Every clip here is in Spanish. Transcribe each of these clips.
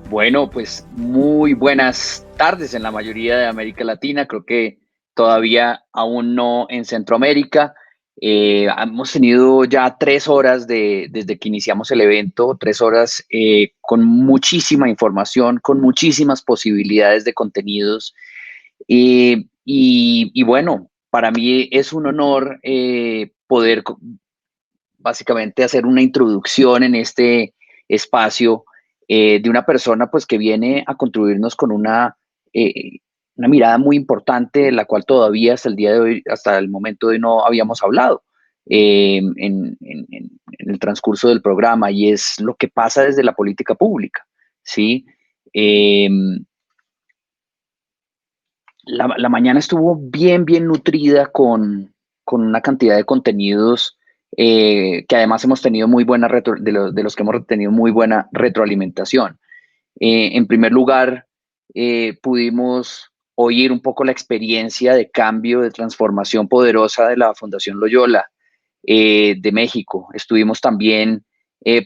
Bueno, pues muy buenas tardes en la mayoría de América Latina, creo que todavía aún no en Centroamérica. Hemos tenido ya 3 horas desde que iniciamos el evento, 3 horas con muchísima información, con muchísimas posibilidades de contenidos. Y bueno, para mí es un honor poder básicamente hacer una introducción en este espacio de una persona pues que viene a contribuirnos con una mirada muy importante, la cual todavía hasta el día de hoy, hasta el momento de hoy no habíamos hablado en el transcurso del programa, y es lo que pasa desde la política pública, ¿sí? Eh, la mañana estuvo bien nutrida con una cantidad de contenidos que además hemos tenido muy buena de los que hemos tenido muy buena retroalimentación. En primer lugar, pudimos oír un poco la experiencia de cambio, de transformación poderosa de la Fundación Loyola de México. Estuvimos también,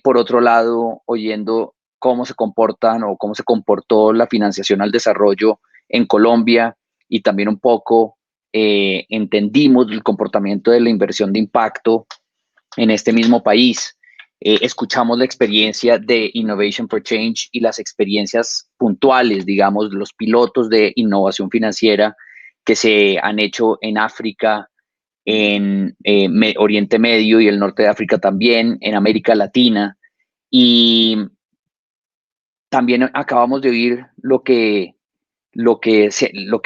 por otro lado, oyendo cómo se comportan o cómo se comportó la financiación al desarrollo en Colombia, y también un poco entendimos el comportamiento de la inversión de impacto en este mismo país. Escuchamos la experiencia de Innovation for Change y las experiencias puntuales, digamos, los pilotos de innovación financiera que se han hecho en África, en Oriente Medio y el norte de África también, en América Latina. Y también acabamos de oír lo que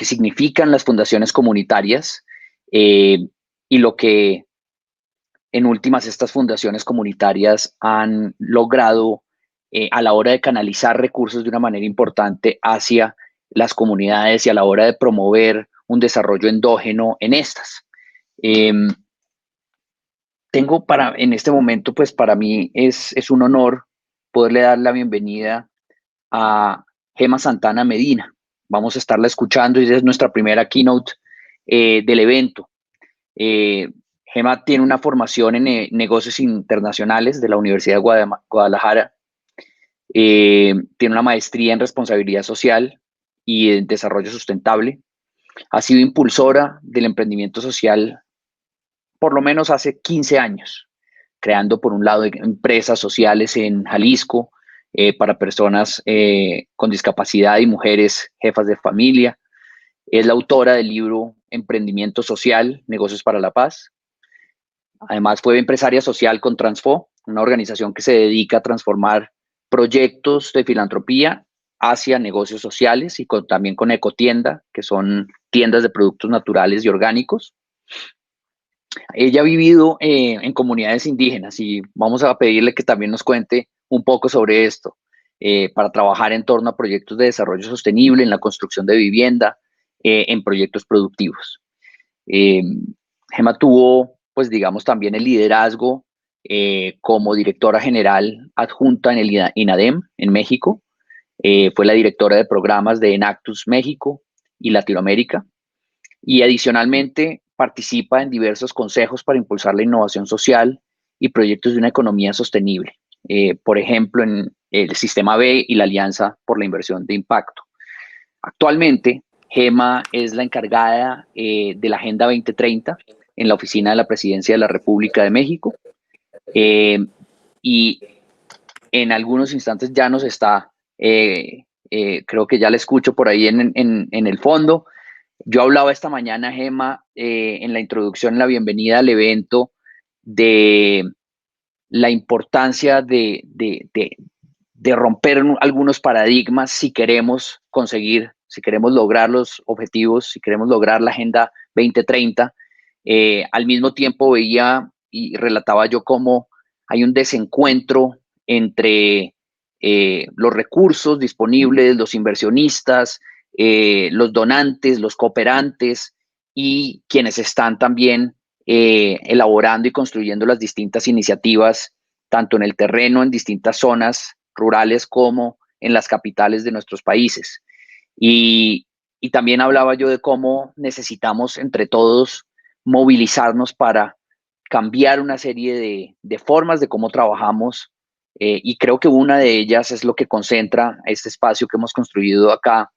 significan las fundaciones comunitarias, eh, y lo que en últimas estas fundaciones comunitarias han logrado a la hora de canalizar recursos de una manera importante hacia las comunidades y a la hora de promover un desarrollo endógeno en estas. Eh, en este momento, pues para mí es un honor poderle dar la bienvenida a Gema Santana Medina. Vamos a estarla escuchando y es nuestra primera keynote del evento. Eh, Gema tiene una formación en negocios internacionales de la Universidad de Guadalajara. Tiene una maestría en responsabilidad social y en desarrollo sustentable. Ha sido impulsora del emprendimiento social por lo menos hace 15 años, creando por un lado empresas sociales en Jalisco para personas con discapacidad y mujeres jefas de familia. Es la autora del libro Emprendimiento Social, Negocios para la Paz. Además, fue empresaria social con Transfo, una organización que se dedica a transformar proyectos de filantropía hacia negocios sociales, y también con Ecotienda, que son tiendas de productos naturales y orgánicos. Ella ha vivido en comunidades indígenas y vamos a pedirle que también nos cuente un poco sobre esto, para trabajar en torno a proyectos de desarrollo sostenible, en la construcción de vivienda, en proyectos productivos. Eh, Gema tuvo, pues digamos, también el liderazgo como directora general adjunta en el INADEM en México. Fue la directora de programas de Enactus México y Latinoamérica, y adicionalmente participa en diversos consejos para impulsar la innovación social y proyectos de una economía sostenible. Por ejemplo, en el Sistema B y la Alianza por la Inversión de Impacto. Actualmente, Gema es la encargada de la Agenda 2030 en la oficina de la Presidencia de la República de México, eh, y en algunos instantes ya nos está, creo que ya la escucho por ahí en el fondo. Yo hablaba esta mañana, Gema, en la introducción, en la bienvenida al evento, de la importancia de romper algunos paradigmas si queremos conseguir, si queremos lograr los objetivos, si queremos lograr la Agenda 2030. Al mismo tiempo veía y relataba yo cómo hay un desencuentro entre los recursos disponibles, los inversionistas, los donantes, los cooperantes y quienes están también elaborando y construyendo las distintas iniciativas, tanto en el terreno, en distintas zonas rurales, como en las capitales de nuestros países. Y, y también hablaba yo de cómo necesitamos entre todos movilizarnos para cambiar una serie de formas de cómo trabajamos y creo que una de ellas es lo que concentra este espacio que hemos construido acá,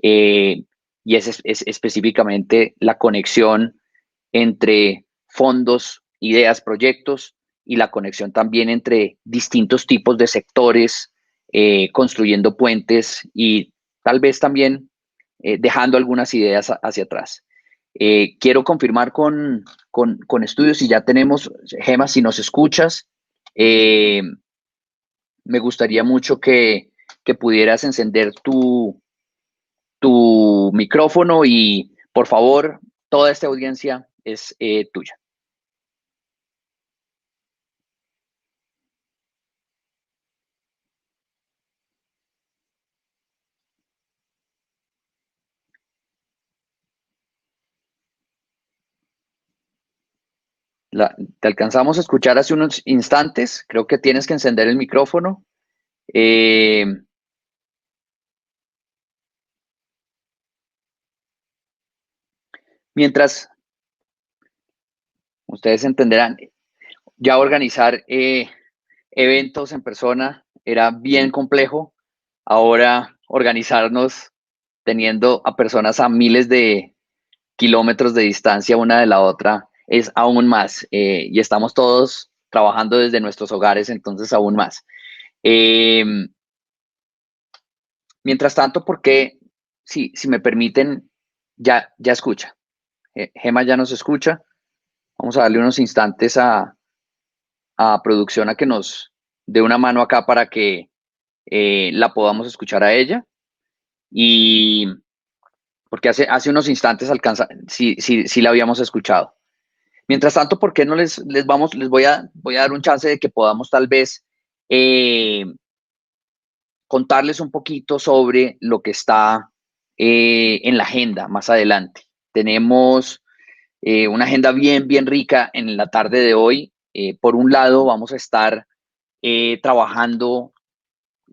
y es específicamente la conexión entre fondos, ideas, proyectos y la conexión también entre distintos tipos de sectores, construyendo puentes y tal vez también dejando algunas ideas hacia atrás. Quiero confirmar con estudios si ya tenemos, Gema, si nos escuchas, eh, me gustaría mucho que pudieras encender tu micrófono y por favor, toda esta audiencia es tuya. Te alcanzamos a escuchar hace unos instantes. Creo que tienes que encender el micrófono. Eh, mientras ustedes entenderán, ya organizar eventos en persona era bien complejo. Ahora organizarnos teniendo a personas a miles de kilómetros de distancia una de la otra es aún más. Y estamos todos trabajando desde nuestros hogares, entonces aún más. Eh, mientras tanto, ¿por qué? Si me permiten, ya escucha. Gema ya nos escucha. Vamos a darle unos instantes a producción a que nos dé una mano acá para que la podamos escuchar a ella. Y porque hace unos instantes alcanza, sí la habíamos escuchado. Mientras tanto, ¿por qué no les voy a dar un chance de que podamos tal vez contarles un poquito sobre lo que está en la agenda más adelante? Tenemos una agenda bien rica en la tarde de hoy. Por un lado, vamos a estar trabajando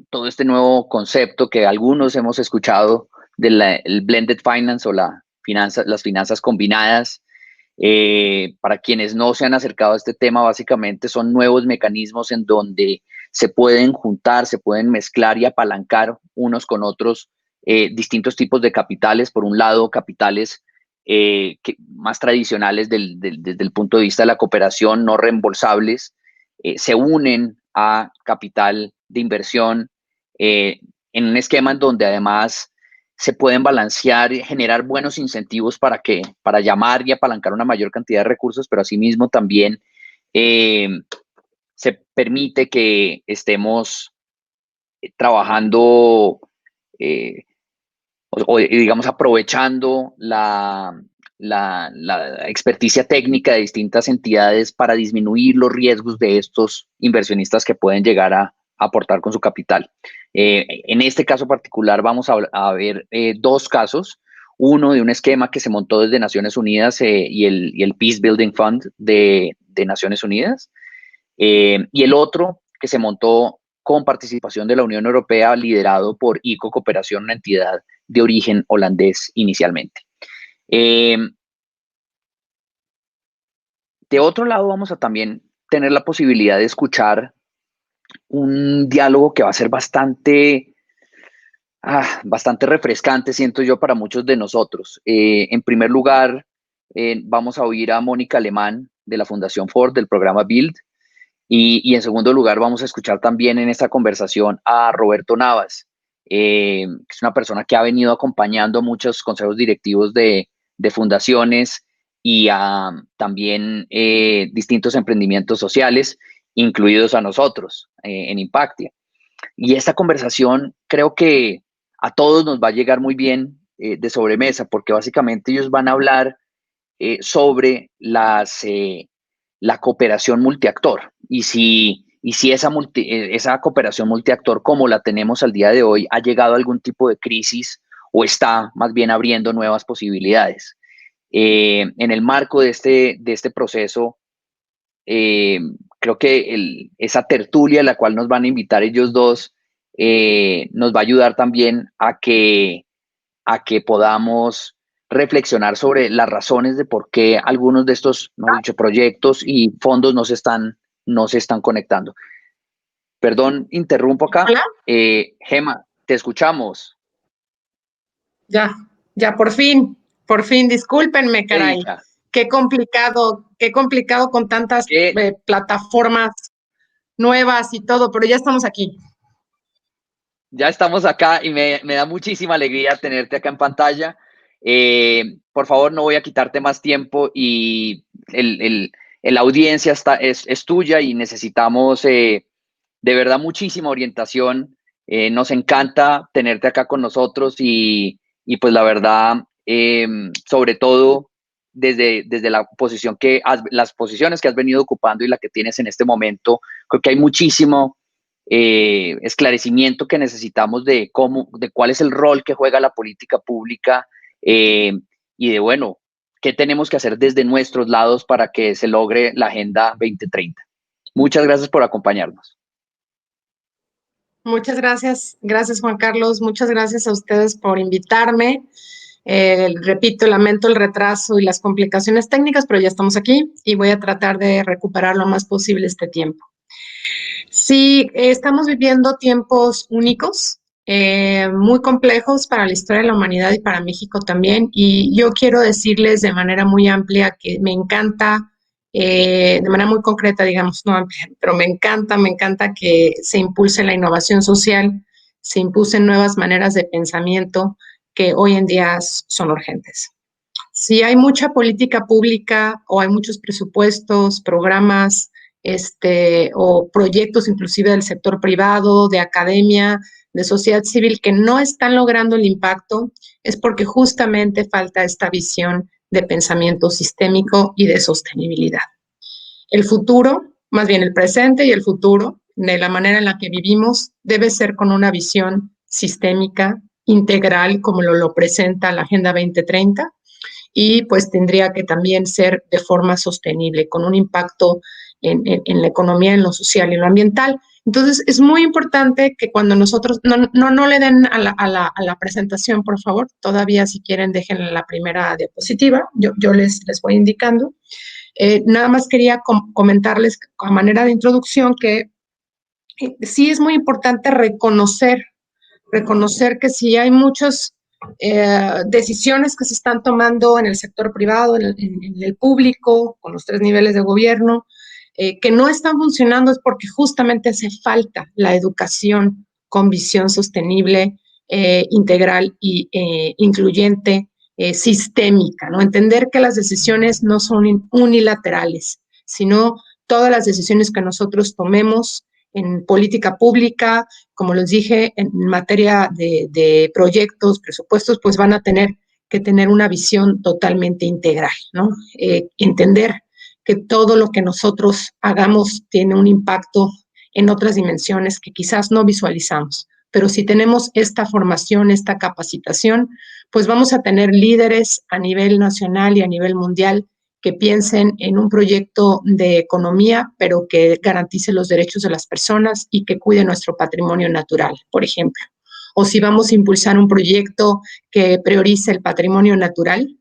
todo este nuevo concepto que algunos hemos escuchado del blended finance o las finanzas combinadas. Para quienes no se han acercado a este tema, básicamente son nuevos mecanismos en donde se pueden juntar, se pueden mezclar y apalancar unos con otros distintos tipos de capitales. Por un lado, capitales más tradicionales desde el punto de vista de la cooperación, no reembolsables, se unen a capital de inversión en un esquema en donde además se pueden balancear y generar buenos incentivos para llamar y apalancar una mayor cantidad de recursos, pero asimismo también eh, se permite que estemos trabajando eh, digamos, aprovechando la experticia técnica de distintas entidades para disminuir los riesgos de estos inversionistas que pueden llegar a aportar con su capital. En este caso particular vamos a ver dos casos. Uno de un esquema que se montó desde Naciones Unidas y el Peace Building Fund de Naciones Unidas. Y el otro que se montó con participación de la Unión Europea, liderado por ICO Cooperación, una entidad de origen holandés inicialmente. De otro lado, vamos a también tener la posibilidad de escuchar un diálogo que va a ser bastante refrescante, siento yo, para muchos de nosotros. En primer lugar, vamos a oír a Mónica Alemán de la Fundación Ford, del programa Build. Y en segundo lugar, vamos a escuchar también en esta conversación a Roberto Navas, que es una persona que ha venido acompañando a muchos consejos directivos de fundaciones y a también distintos emprendimientos sociales, incluidos a nosotros en Impactia. Y esta conversación creo que a todos nos va a llegar muy bien de sobremesa, porque básicamente ellos van a hablar sobre la cooperación multiactor y si esa cooperación multiactor como la tenemos al día de hoy ha llegado a algún tipo de crisis o está más bien abriendo nuevas posibilidades. En el marco de este proceso, eh, creo que esa tertulia a la cual nos van a invitar ellos dos nos va a ayudar también a que podamos reflexionar sobre las razones de por qué algunos de estos, mejor dicho, proyectos y fondos no se están conectando. Perdón, interrumpo acá. Hola. Gema, te escuchamos. Ya, por fin, discúlpenme, Qué caray. dicha. Qué complicado con tantas Que plataformas nuevas y todo, pero ya estamos aquí. ya estamos acá y me da muchísima alegría tenerte acá en pantalla. Por favor, no voy a quitarte más tiempo y la audiencia es tuya y necesitamos de verdad muchísima orientación. Nos encanta tenerte acá con nosotros y pues la verdad, sobre todo desde la posición las posiciones que has venido ocupando y la que tienes en este momento, creo que hay muchísimo esclarecimiento que necesitamos de cuál es el rol que juega la política pública eh, y de, bueno, qué tenemos que hacer desde nuestros lados para que se logre la Agenda 2030. Muchas gracias por acompañarnos. Muchas gracias Juan Carlos, muchas gracias a ustedes por invitarme. Repito, lamento el retraso y las complicaciones técnicas, pero ya estamos aquí y voy a tratar de recuperar lo más posible este tiempo. Sí, estamos viviendo tiempos únicos, muy complejos para la historia de la humanidad y para México también. Y yo quiero decirles de manera muy amplia que me encanta, de manera muy concreta, digamos, no amplia, pero me encanta que se impulse la innovación social, se impulsen nuevas maneras de pensamiento que hoy en día son urgentes. Si hay mucha política pública o hay muchos presupuestos, programas, o proyectos inclusive del sector privado, de academia, de sociedad civil que no están logrando el impacto, es porque justamente falta esta visión de pensamiento sistémico y de sostenibilidad. El futuro, más bien el presente y el futuro, de la manera en la que vivimos, debe ser con una visión sistémica, integral, como lo presenta la Agenda 2030, y pues tendría que también ser de forma sostenible, con un impacto en la economía, en lo social y en lo ambiental. Entonces, es muy importante que cuando nosotros, no le den a la presentación, por favor, todavía si quieren dejen la primera diapositiva, yo les voy indicando. Nada más quería comentarles a manera de introducción que sí es muy importante reconocer que si hay muchas decisiones que se están tomando en el sector privado, en el público, con los 3 niveles de gobierno, que no están funcionando es porque justamente hace falta la educación con visión sostenible, integral y incluyente, sistémica, ¿no? Entender que las decisiones no son unilaterales, sino todas las decisiones que nosotros tomemos en política pública, como les dije, en materia de proyectos, presupuestos, pues van a tener que tener una visión totalmente integral, ¿no? Entender que todo lo que nosotros hagamos tiene un impacto en otras dimensiones que quizás no visualizamos. Pero si tenemos esta formación, esta capacitación, pues vamos a tener líderes a nivel nacional y a nivel mundial que piensen en un proyecto de economía, pero que garantice los derechos de las personas y que cuide nuestro patrimonio natural, por ejemplo. O si vamos a impulsar un proyecto que priorice el patrimonio natural,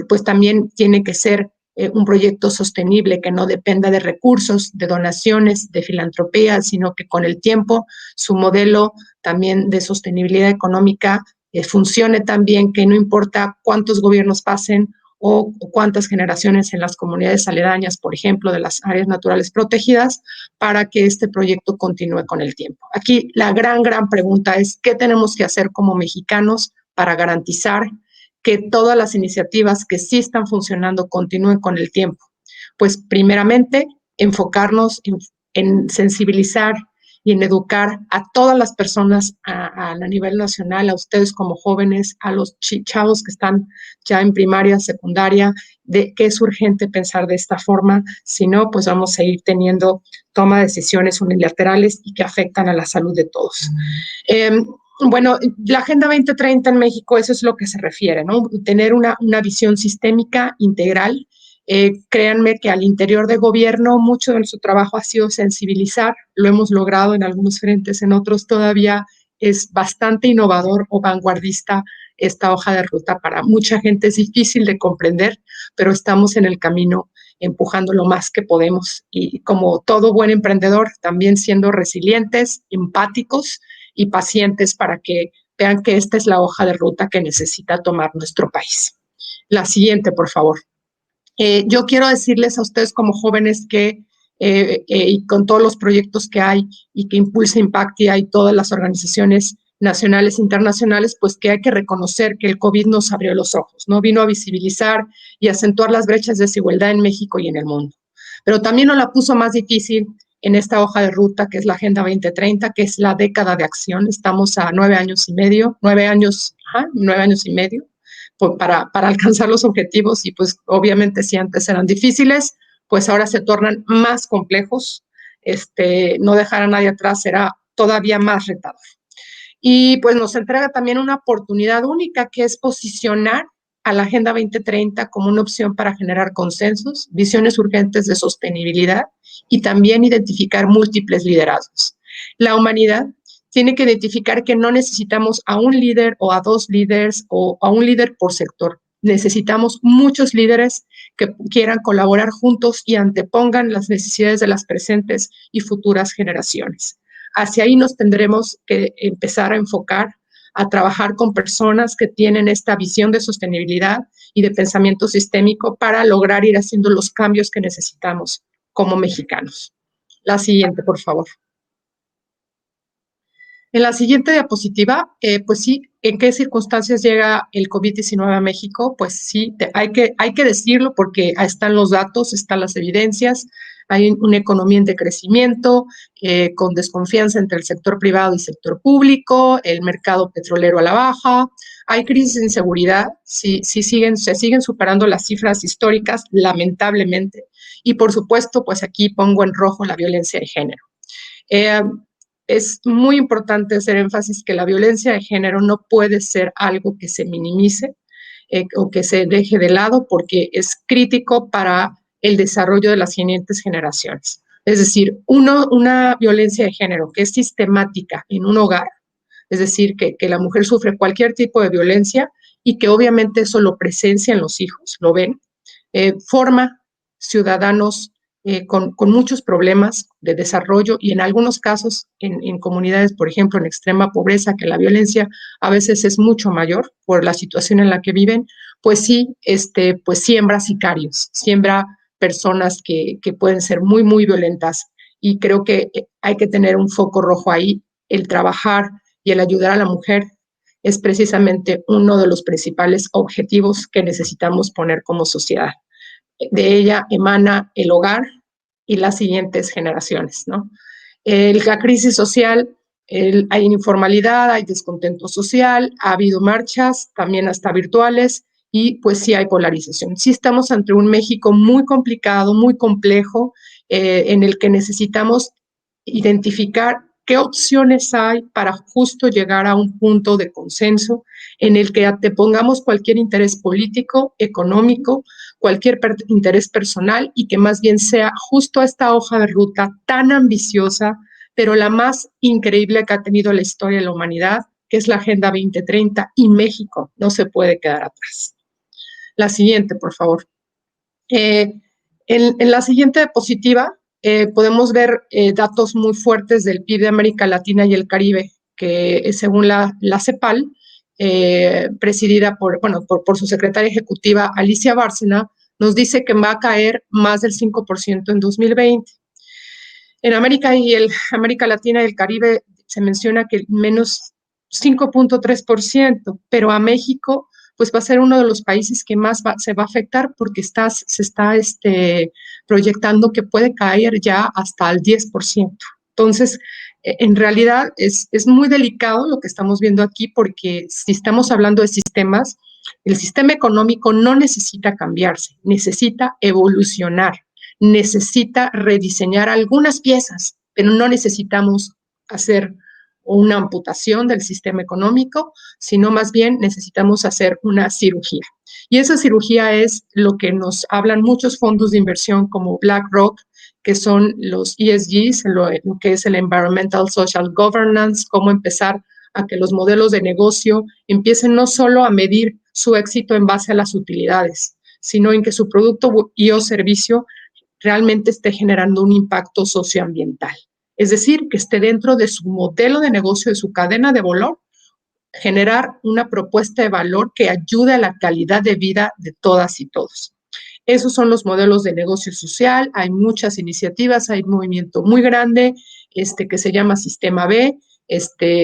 pues también tiene que ser un proyecto sostenible que no dependa de recursos, de donaciones, de filantropía, sino que con el tiempo su modelo también de sostenibilidad económica funcione tan bien que no importa cuántos gobiernos pasen o cuántas generaciones en las comunidades aledañas, por ejemplo, de las áreas naturales protegidas, para que este proyecto continúe con el tiempo. Aquí la gran pregunta es, ¿qué tenemos que hacer como mexicanos para garantizar que todas las iniciativas que sí están funcionando continúen con el tiempo? Pues primeramente, enfocarnos en sensibilizar y en educar a todas las personas a nivel nacional, a ustedes como jóvenes, a los chavos que están ya en primaria, secundaria, de que es urgente pensar de esta forma, si no, pues vamos a seguir teniendo toma de decisiones unilaterales y que afectan a la salud de todos. Bueno, la Agenda 2030 en México, eso es lo que se refiere, ¿no? Tener una visión sistémica, integral. Créanme que al interior de gobierno mucho de nuestro trabajo ha sido sensibilizar, lo hemos logrado en algunos frentes, en otros todavía es bastante innovador o vanguardista esta hoja de ruta. Para mucha gente es difícil de comprender, pero estamos en el camino empujando lo más que podemos y como todo buen emprendedor, también siendo resilientes, empáticos y pacientes para que vean que esta es la hoja de ruta que necesita tomar nuestro país. La siguiente, por favor. Yo quiero decirles a ustedes como jóvenes que y con todos los proyectos que hay y que Impulsa Impactia y todas las organizaciones nacionales e internacionales, pues que hay que reconocer que el COVID nos abrió los ojos, ¿no? Vino a visibilizar y acentuar las brechas de desigualdad en México y en el mundo. Pero también nos la puso más difícil en esta hoja de ruta que es la Agenda 2030, que es la década de acción. Estamos a 9 años y medio, 9 años y medio para alcanzar los objetivos y pues obviamente si antes eran difíciles, pues ahora se tornan más complejos. No dejar a nadie atrás será todavía más retador. Y pues nos entrega también una oportunidad única que es posicionar a la Agenda 2030 como una opción para generar consensos, visiones urgentes de sostenibilidad y también identificar múltiples liderazgos. La humanidad tiene que identificar que no necesitamos a un líder o a dos líderes o a un líder por sector. Necesitamos muchos líderes que quieran colaborar juntos y antepongan las necesidades de las presentes y futuras generaciones. Hacia ahí nos tendremos que empezar a enfocar, a trabajar con personas que tienen esta visión de sostenibilidad y de pensamiento sistémico para lograr ir haciendo los cambios que necesitamos como mexicanos. La siguiente, por favor. En la siguiente diapositiva, pues sí, ¿en qué circunstancias llega el COVID-19 a México? Pues sí, hay que decirlo porque ahí están los datos, están las evidencias, hay una economía en decrecimiento, con desconfianza entre el sector privado y sector público, el mercado petrolero a la baja, hay crisis de inseguridad, se siguen superando las cifras históricas, lamentablemente, y por supuesto, pues aquí pongo en rojo la violencia de género. Es muy importante hacer énfasis que la violencia de género no puede ser algo que se minimice o que se deje de lado porque es crítico para el desarrollo de las siguientes generaciones. Es decir, una violencia de género que es sistemática en un hogar, es decir, que la mujer sufre cualquier tipo de violencia y que obviamente eso lo presencia en los hijos, lo ven, forma ciudadanos con muchos problemas de desarrollo y en algunos casos en comunidades, por ejemplo, en extrema pobreza, que la violencia a veces es mucho mayor por la situación en la que viven, pues sí, pues siembra sicarios, siembra personas que pueden ser muy, muy violentas y creo que hay que tener un foco rojo ahí. El trabajar y el ayudar a la mujer es precisamente uno de los principales objetivos que necesitamos poner como sociedad. De ella emana el hogar y las siguientes generaciones, ¿no? La crisis social, hay informalidad, hay descontento social, ha habido marchas, también hasta virtuales, y pues sí hay polarización. Sí estamos ante un México muy complicado, muy complejo, en el que necesitamos identificar qué opciones hay para justo llegar a un punto de consenso en el que antepongamos cualquier interés político, económico, cualquier interés personal y que más bien sea justo esta hoja de ruta tan ambiciosa, pero la más increíble que ha tenido la historia de la humanidad, que es la Agenda 2030 y México no se puede quedar atrás. La siguiente, por favor. En la siguiente diapositiva podemos ver datos muy fuertes del PIB de América Latina y el Caribe, que según la CEPAL, presidida por su secretaria ejecutiva Alicia Bárcena, nos dice que va a caer más del 5% en 2020. En América Latina y el Caribe se menciona que menos 5.3%, pero a México pues va a ser uno de los países que más se va a afectar porque se está proyectando que puede caer ya hasta el 10%. Entonces, en realidad es muy delicado lo que estamos viendo aquí porque si estamos hablando de sistemas, el sistema económico no necesita cambiarse, necesita evolucionar, necesita rediseñar algunas piezas, pero no necesitamos hacer una amputación del sistema económico, sino más bien necesitamos hacer una cirugía. Y esa cirugía es lo que nos hablan muchos fondos de inversión como BlackRock, que son los ESGs, lo que es el Environmental Social Governance, cómo empezar a que los modelos de negocio empiecen no solo a medir su éxito en base a las utilidades, sino en que su producto y o servicio realmente esté generando un impacto socioambiental. Es decir, que esté dentro de su modelo de negocio, de su cadena de valor, generar una propuesta de valor que ayude a la calidad de vida de todas y todos. Esos son los modelos de negocio social. Hay muchas iniciativas, hay un movimiento muy grande que se llama Sistema B,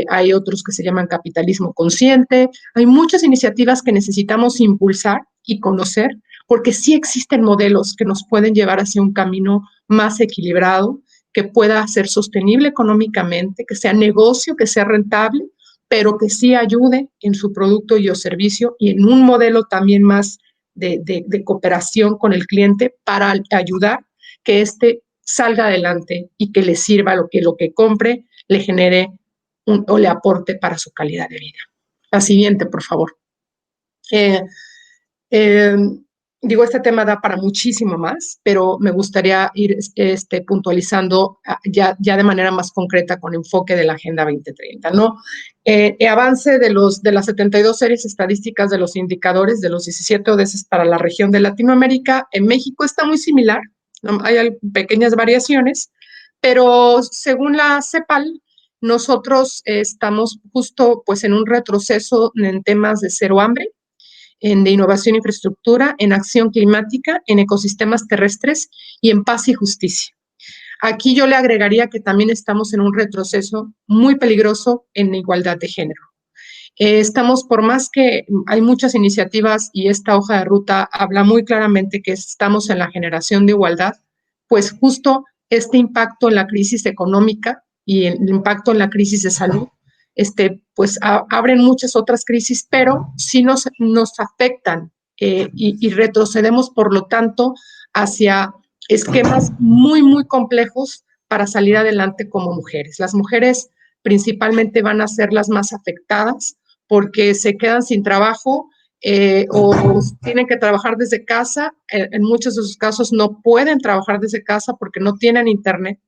hay otros que se llaman capitalismo consciente. Hay muchas iniciativas que necesitamos impulsar y conocer, porque sí existen modelos que nos pueden llevar hacia un camino más equilibrado, que pueda ser sostenible económicamente, que sea negocio, que sea rentable, pero que sí ayude en su producto y o servicio y en un modelo también más de cooperación con el cliente para ayudar que salga adelante y que le sirva lo que compre, le genere o le aporte para su calidad de vida. La siguiente, por favor. Digo, este tema da para muchísimo más, pero me gustaría ir puntualizando ya de manera más concreta con enfoque de la Agenda 2030, ¿no? Avance de las 72 series estadísticas de los indicadores de los 17 ODS para la región de Latinoamérica. En México está muy similar, ¿no? Hay pequeñas variaciones, pero según la CEPAL, nosotros estamos justo pues en un retroceso en temas de cero hambre, de innovación e infraestructura, en acción climática, en ecosistemas terrestres y en paz y justicia. Aquí yo le agregaría que también estamos en un retroceso muy peligroso en igualdad de género. Estamos, por más que hay muchas iniciativas y esta hoja de ruta habla muy claramente que estamos en la generación de igualdad, pues justo este impacto en la crisis económica y el impacto en la crisis de salud pues abren muchas otras crisis, pero sí nos afectan y retrocedemos, por lo tanto, hacia esquemas muy, muy complejos para salir adelante como mujeres. Las mujeres principalmente van a ser las más afectadas porque se quedan sin trabajo o tienen que trabajar desde casa. En muchos de sus casos no pueden trabajar desde casa porque no tienen internet.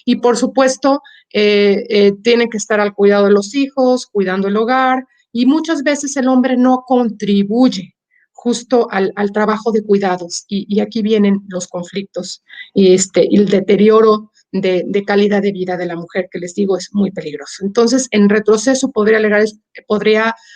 Y por supuesto, tienen que estar al cuidado de los hijos, cuidando el hogar, y muchas veces el hombre no contribuye justo al trabajo de cuidados. Y aquí vienen los conflictos y el deterioro de calidad de vida de la mujer, que les digo es muy peligroso. Entonces, en retroceso podría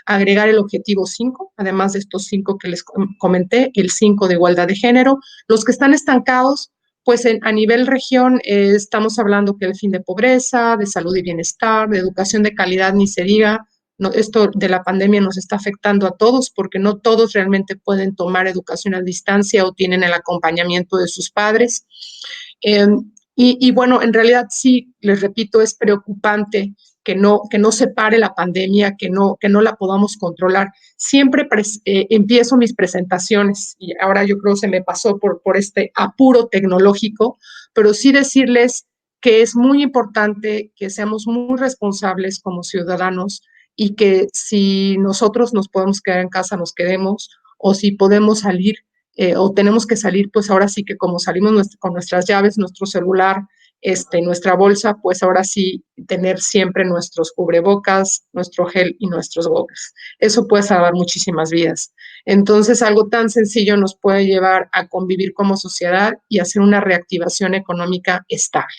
agregar el objetivo 5, además de estos 5 que les comenté, el 5 de igualdad de género. Los que están estancados, pues a nivel región estamos hablando que el fin de pobreza, de salud y bienestar, de educación de calidad, ni se diga. No, esto de la pandemia nos está afectando a todos porque no todos realmente pueden tomar educación a distancia o tienen el acompañamiento de sus padres. Y bueno, en realidad sí, les repito, es preocupante que no se pare la pandemia, que no la podamos controlar. Siempre empiezo mis presentaciones, y ahora yo creo que se me pasó por este apuro tecnológico, pero sí decirles que es muy importante que seamos muy responsables como ciudadanos y que si nosotros nos podemos quedar en casa, nos quedemos, o si podemos salir o tenemos que salir, pues ahora sí que como salimos con nuestras llaves, nuestro celular, nuestra bolsa, pues ahora sí tener siempre nuestros cubrebocas, nuestro gel y nuestros goggles. Eso puede salvar muchísimas vidas. Entonces, algo tan sencillo nos puede llevar a convivir como sociedad y hacer una reactivación económica estable.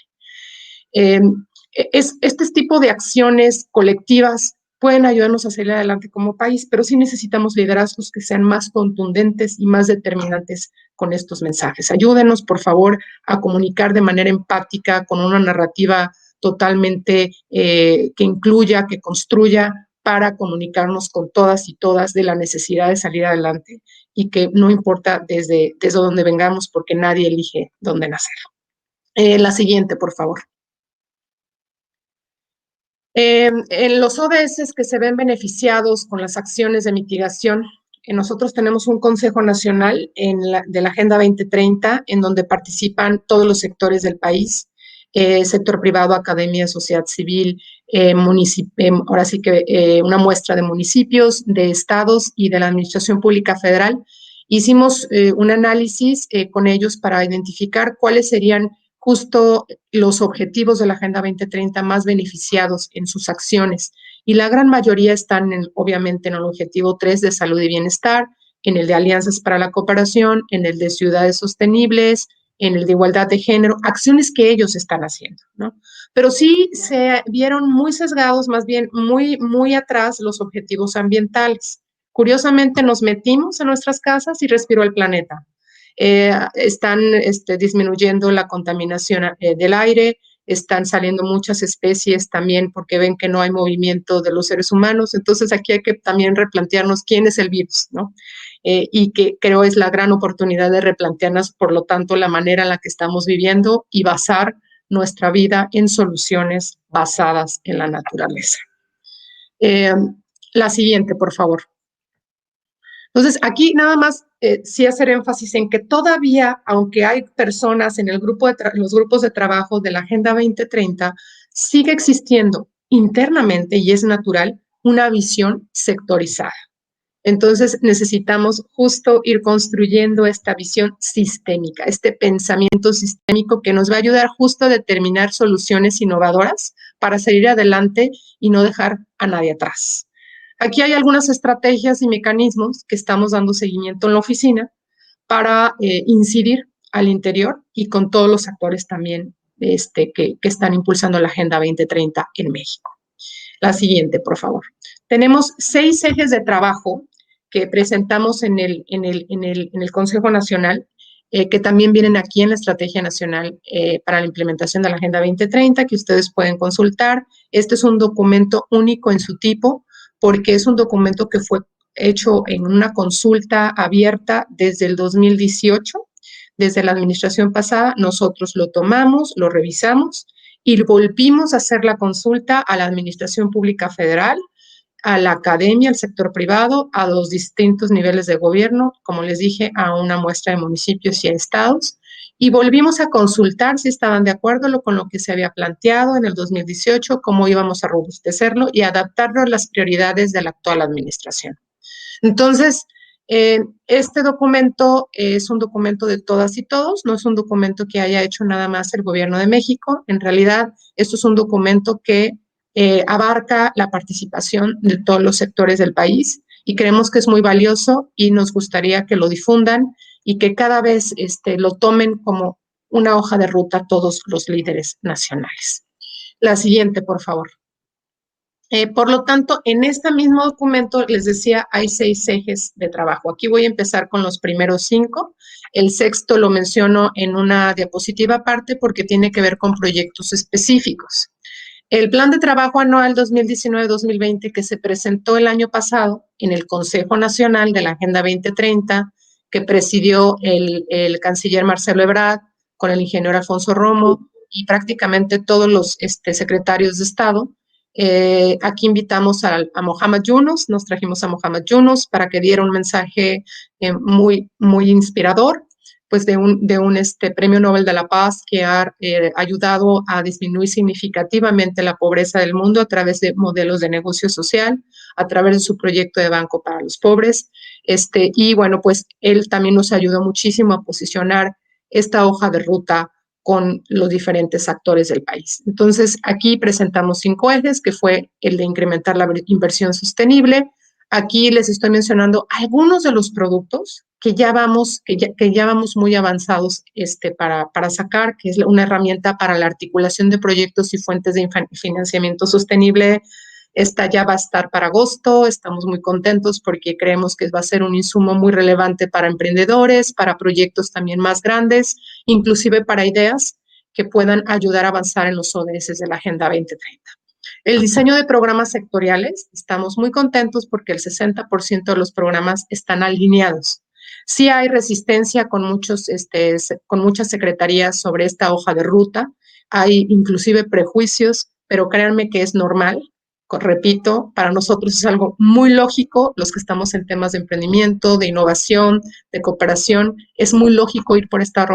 Este tipo de acciones colectivas pueden ayudarnos a salir adelante como país, pero sí necesitamos liderazgos que sean más contundentes y más determinantes con estos mensajes. Ayúdenos, por favor, a comunicar de manera empática, con una narrativa totalmente que incluya, que construya, para comunicarnos con todas y todas de la necesidad de salir adelante y que no importa desde dónde vengamos, porque nadie elige dónde nacer. La siguiente, por favor. En los ODS que se ven beneficiados con las acciones de mitigación, nosotros tenemos un Consejo Nacional de la Agenda 2030, en donde participan todos los sectores del país, sector privado, academia, sociedad civil, ahora sí que una muestra de municipios, de estados y de la Administración Pública Federal. Hicimos un análisis con ellos para identificar cuáles serían justo los objetivos de la Agenda 2030 más beneficiados en sus acciones. Y la gran mayoría están, obviamente, en el objetivo 3 de salud y bienestar, en el de alianzas para la cooperación, en el de ciudades sostenibles, en el de igualdad de género, acciones que ellos están haciendo, ¿no? Pero sí se vieron muy sesgados, más bien muy atrás los objetivos ambientales. Curiosamente nos metimos en nuestras casas y respiró el planeta. Están disminuyendo la contaminación del aire, están saliendo muchas especies también porque ven que no hay movimiento de los seres humanos. Entonces aquí hay que también replantearnos quién es el virus, ¿no? Y que creo es la gran oportunidad de replantearnos, por lo tanto, la manera en la que estamos viviendo y basar nuestra vida en soluciones basadas en la naturaleza. La siguiente, por favor. Entonces, aquí nada más sí hacer énfasis en que todavía, aunque hay personas en el grupo los grupos de trabajo de la Agenda 2030, sigue existiendo internamente, y es natural, una visión sectorizada. Entonces, necesitamos justo ir construyendo esta visión sistémica, este pensamiento sistémico que nos va a ayudar justo a determinar soluciones innovadoras para salir adelante y no dejar a nadie atrás. Aquí hay algunas estrategias y mecanismos que estamos dando seguimiento en la oficina para incidir al interior y con todos los actores también que están impulsando la Agenda 2030 en México. La siguiente, por favor. Tenemos 6 ejes de trabajo que presentamos en el Consejo Nacional, que también vienen aquí en la Estrategia Nacional para la Implementación de la Agenda 2030, que ustedes pueden consultar. Este es un documento único en su tipo, porque es un documento que fue hecho en una consulta abierta desde el 2018, desde la administración pasada. Nosotros lo tomamos, lo revisamos y volvimos a hacer la consulta a la Administración Pública Federal, a la academia, al sector privado, a los distintos niveles de gobierno, como les dije, a una muestra de municipios y a estados, y volvimos a consultar si estaban de acuerdo con lo que se había planteado en el 2018, cómo íbamos a robustecerlo y adaptarlo a las prioridades de la actual administración. Entonces, este documento es un documento de todas y todos, no es un documento que haya hecho nada más el gobierno de México. En realidad, esto es un documento que abarca la participación de todos los sectores del país y creemos que es muy valioso y nos gustaría que lo difundan y que cada vez lo tomen como una hoja de ruta todos los líderes nacionales. La siguiente, por favor. Por lo tanto, en este mismo documento, les decía, hay 6 ejes de trabajo. Aquí voy a empezar con los primeros 5. El sexto lo menciono en una diapositiva aparte porque tiene que ver con proyectos específicos. El Plan de Trabajo Anual 2019-2020 que se presentó el año pasado en el Consejo Nacional de la Agenda 2030, que presidió el canciller Marcelo Ebrard con el ingeniero Alfonso Romo y prácticamente todos los secretarios de Estado. Aquí invitamos a Mohamed Yunus, nos trajimos a Mohamed Yunus para que diera un mensaje muy inspirador, pues de un premio Nobel de la Paz que ha ayudado a disminuir significativamente la pobreza del mundo a través de modelos de negocio social, a través de su proyecto de Banco para los Pobres. Y bueno, pues él también nos ayudó muchísimo a posicionar esta hoja de ruta con los diferentes actores del país. Entonces, aquí presentamos 5 ejes, que fue el de incrementar la inversión sostenible. Aquí les estoy mencionando algunos de los productos que ya vamos muy avanzados para sacar, que es una herramienta para la articulación de proyectos y fuentes de financiamiento sostenible. Esta ya va a estar para agosto, estamos muy contentos porque creemos que va a ser un insumo muy relevante para emprendedores, para proyectos también más grandes, inclusive para ideas que puedan ayudar a avanzar en los ODS de la Agenda 2030. El diseño de programas sectoriales, estamos muy contentos porque el 60% de los programas están alineados. Sí hay resistencia con muchas secretarías sobre esta hoja de ruta, hay inclusive prejuicios, pero créanme que es normal. Repito, para nosotros es algo muy lógico, los que estamos en temas de emprendimiento, de innovación, de cooperación, es muy lógico ir por esta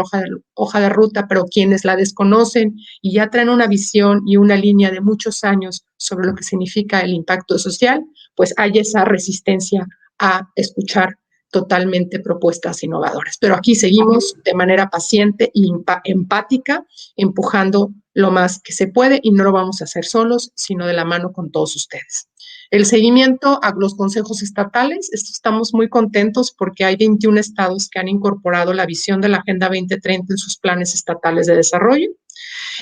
hoja de ruta, pero quienes la desconocen y ya traen una visión y una línea de muchos años sobre lo que significa el impacto social, pues hay esa resistencia a escuchar totalmente propuestas innovadoras. Pero aquí seguimos de manera paciente y empática, empujando lo más que se puede y no lo vamos a hacer solos, sino de la mano con todos ustedes. El seguimiento a los consejos estatales, estamos muy contentos porque hay 21 estados que han incorporado la visión de la Agenda 2030 en sus planes estatales de desarrollo.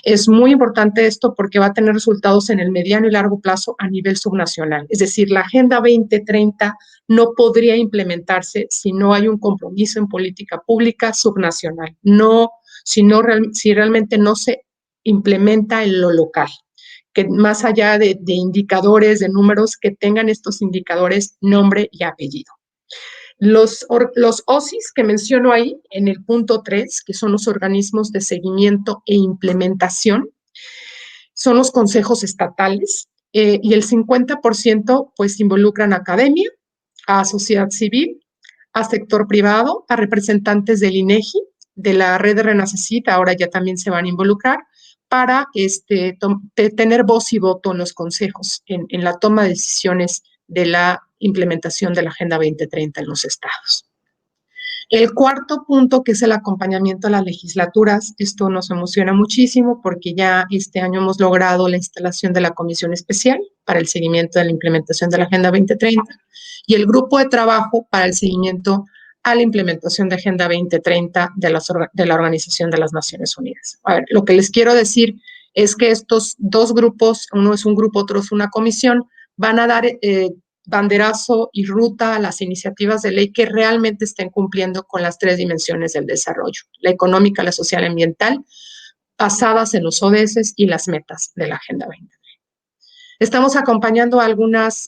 Es muy importante esto porque va a tener resultados en el mediano y largo plazo a nivel subnacional. Es decir, la Agenda 2030 no podría implementarse si no hay un compromiso en política pública subnacional, si realmente no se implementa en lo local, que más allá de indicadores, de números, que tengan estos indicadores nombre y apellido. Los OSIs que menciono ahí en el punto 3, que son los organismos de seguimiento e implementación, son los consejos estatales, y el 50% pues involucran a academia, a sociedad civil, a sector privado, a representantes del INEGI, de la red de Renacecit, ahora ya también se van a involucrar, para tener voz y voto en los consejos, en la toma de decisiones de la implementación de la Agenda 2030 en los estados. El cuarto punto, que es el acompañamiento a las legislaturas, esto nos emociona muchísimo porque ya este año hemos logrado la instalación de la Comisión Especial para el seguimiento de la implementación de la Agenda 2030 y el grupo de trabajo para el seguimiento a la implementación de Agenda 2030 de la Organización de las Naciones Unidas. A ver, lo que les quiero decir es que estos dos grupos, uno es un grupo, otro es una comisión, van a dar banderazo y ruta a las iniciativas de ley que realmente estén cumpliendo con las 3 dimensiones del desarrollo: la económica, la social y ambiental, basadas en los ODS y las metas de la Agenda 2030. Estamos acompañando algunas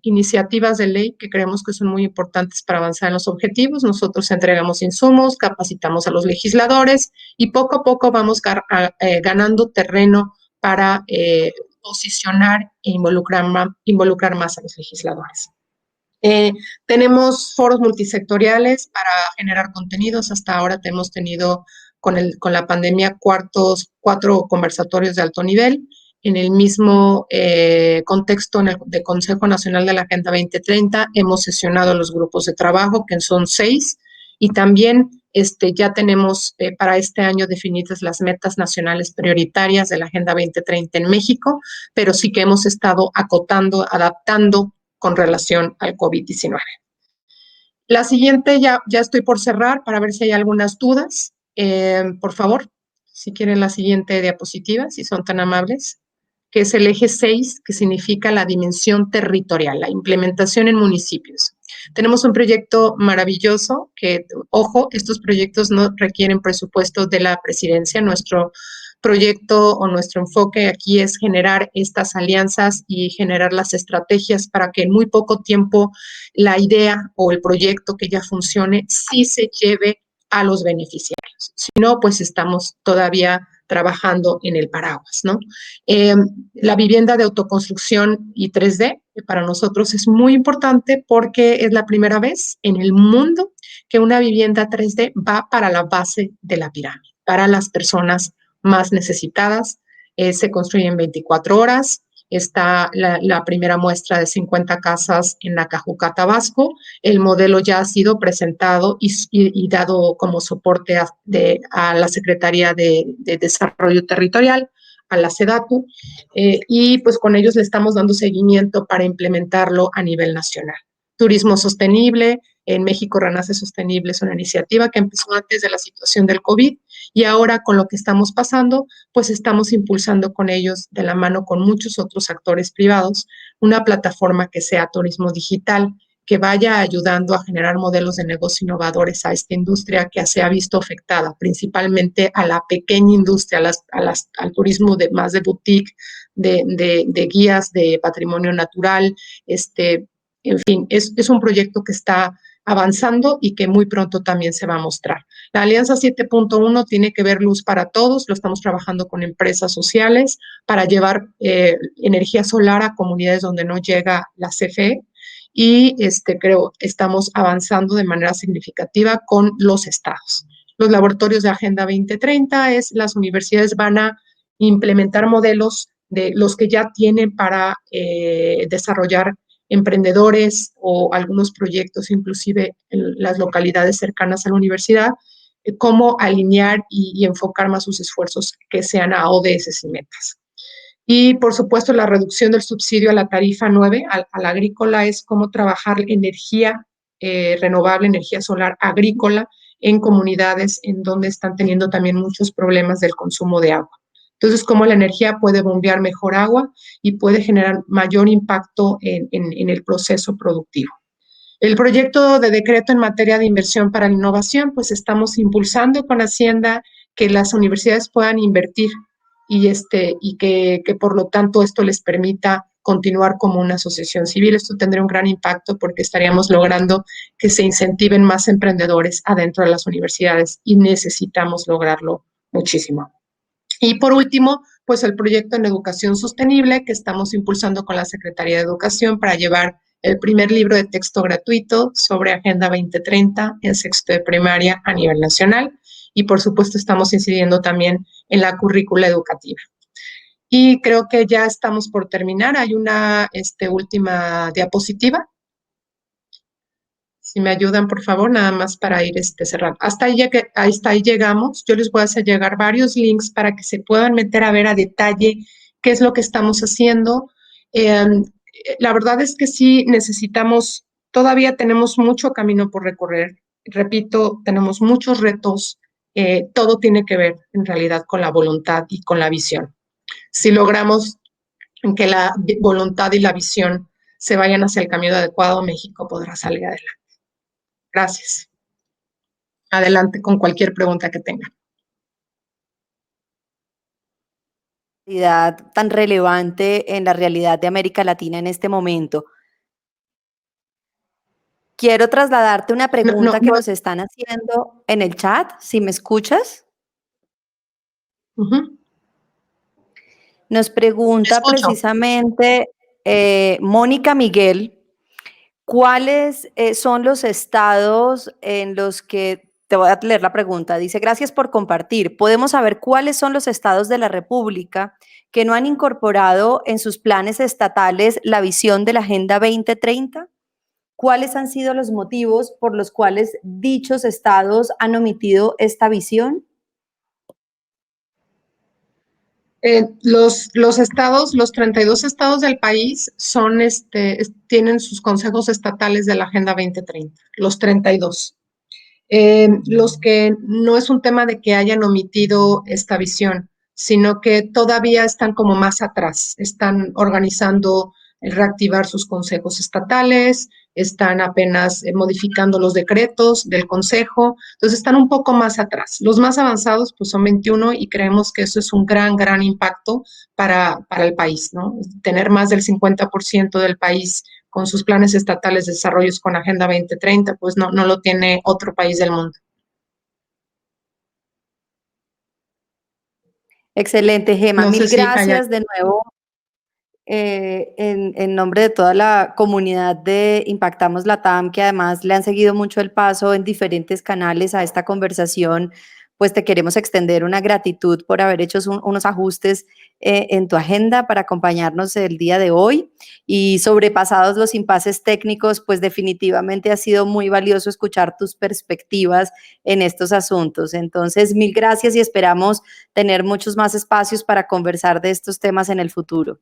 iniciativas de ley que creemos que son muy importantes para avanzar en los objetivos. Nosotros entregamos insumos, capacitamos a los legisladores y poco a poco vamos ganando terreno para posicionar e involucrar más a los legisladores. Tenemos foros multisectoriales para generar contenidos. Hasta ahora hemos tenido con la pandemia 4 conversatorios de alto nivel. En el mismo contexto de Consejo Nacional de la Agenda 2030 hemos sesionado los grupos de trabajo, que son 6, y también ya tenemos para este año definidas las metas nacionales prioritarias de la Agenda 2030 en México, pero sí que hemos estado acotando, adaptando con relación al COVID-19. La siguiente, ya estoy por cerrar para ver si hay algunas dudas. Por favor, si quieren la siguiente diapositiva, si son tan amables, que es el eje 6, que significa la dimensión territorial, la implementación en municipios. Tenemos un proyecto maravilloso que, ojo, estos proyectos no requieren presupuesto de la presidencia. Nuestro proyecto o nuestro enfoque aquí es generar estas alianzas y generar las estrategias para que en muy poco tiempo la idea o el proyecto que ya funcione sí se lleve a los beneficiarios. Si no, pues estamos todavía trabajando en el paraguas, ¿no? La vivienda de autoconstrucción y 3D para nosotros es muy importante porque es la primera vez en el mundo que una vivienda 3D va para la base de la pirámide, para las personas más necesitadas. Se construye en 24 horas. Está la primera muestra de 50 casas en Nacajuca, Tabasco. El modelo ya ha sido presentado y dado como soporte a la Secretaría de Desarrollo Territorial, a la SEDATU, y pues con ellos le estamos dando seguimiento para implementarlo a nivel nacional. Turismo sostenible, en México Renace Sostenible es una iniciativa que empezó antes de la situación del COVID y ahora con lo que estamos pasando, pues estamos impulsando con ellos, de la mano con muchos otros actores privados, una plataforma que sea turismo digital, que vaya ayudando a generar modelos de negocio innovadores a esta industria que se ha visto afectada, principalmente a la pequeña industria, al turismo más de boutique, de guías de patrimonio natural. En fin, es un proyecto que está avanzando y que muy pronto también se va a mostrar. La Alianza 7.1 tiene que ver luz para todos. Lo estamos trabajando con empresas sociales para llevar energía solar a comunidades donde no llega la CFE, y creo estamos avanzando de manera significativa con los estados. Los laboratorios de Agenda 2030 las universidades van a implementar modelos de los que ya tienen para desarrollar emprendedores o algunos proyectos, inclusive en las localidades cercanas a la universidad, cómo alinear y enfocar más sus esfuerzos que sean a ODS y metas. Y, por supuesto, la reducción del subsidio a la tarifa 9, a la agrícola, es cómo trabajar energía renovable, energía solar agrícola en comunidades en donde están teniendo también muchos problemas del consumo de agua. Entonces, cómo la energía puede bombear mejor agua y puede generar mayor impacto en el proceso productivo. El proyecto de decreto en materia de inversión para la innovación, pues estamos impulsando con Hacienda que las universidades puedan invertir y que por lo tanto esto les permita continuar como una asociación civil. Esto tendría un gran impacto porque estaríamos logrando que se incentiven más emprendedores adentro de las universidades y necesitamos lograrlo muchísimo. Y por último, pues el proyecto en educación sostenible que estamos impulsando con la Secretaría de Educación para llevar el primer libro de texto gratuito sobre Agenda 2030 en sexto de primaria a nivel nacional. Y por supuesto estamos incidiendo también en la currícula educativa. Y creo que ya estamos por terminar. Hay una última diapositiva. Si me ayudan, por favor, nada más para ir cerrando. Hasta ahí llegamos. Yo les voy a hacer llegar varios links para que se puedan meter a ver a detalle qué es lo que estamos haciendo. Eh, la verdad es que sí necesitamos, todavía tenemos mucho camino por recorrer. Repito, tenemos muchos retos. Todo tiene que ver en realidad con la voluntad y con la visión. Si logramos que la voluntad y la visión se vayan hacia el camino adecuado, México podrá salir adelante. Gracias. Adelante con cualquier pregunta que tengan. Tan relevante en la realidad de América Latina en este momento. Quiero trasladarte una pregunta que nos están haciendo en el chat, si me escuchas. Nos pregunta precisamente Mónica Miguel, ¿cuáles son los estados en los que, te voy a leer la pregunta, dice, gracias por compartir, ¿podemos saber cuáles son los estados de la República que no han incorporado en sus planes estatales la visión de la Agenda 2030? ¿Cuáles han sido los motivos por los cuales dichos estados han omitido esta visión? Los estados, los 32 estados del país tienen sus consejos estatales de la Agenda 2030, los 32. Los que no es un tema de que hayan omitido esta visión, sino que todavía están como más atrás, están organizando el reactivar sus consejos estatales, están apenas modificando los decretos del consejo, entonces están un poco más atrás. Los más avanzados pues son 21 y creemos que eso es un gran impacto para el país, ¿no? Tener más del 50% del país con sus planes estatales de desarrollo con Agenda 2030, pues no lo tiene otro país del mundo. Excelente, Gema. Mil gracias de nuevo en nombre de toda la comunidad de Impactamos Latam, que además le han seguido mucho el paso en diferentes canales a esta conversación. Pues te queremos extender una gratitud por haber hecho unos ajustes en tu agenda para acompañarnos el día de hoy y sobrepasados los impases técnicos, pues definitivamente ha sido muy valioso escuchar tus perspectivas en estos asuntos. Entonces, mil gracias y esperamos tener muchos más espacios para conversar de estos temas en el futuro.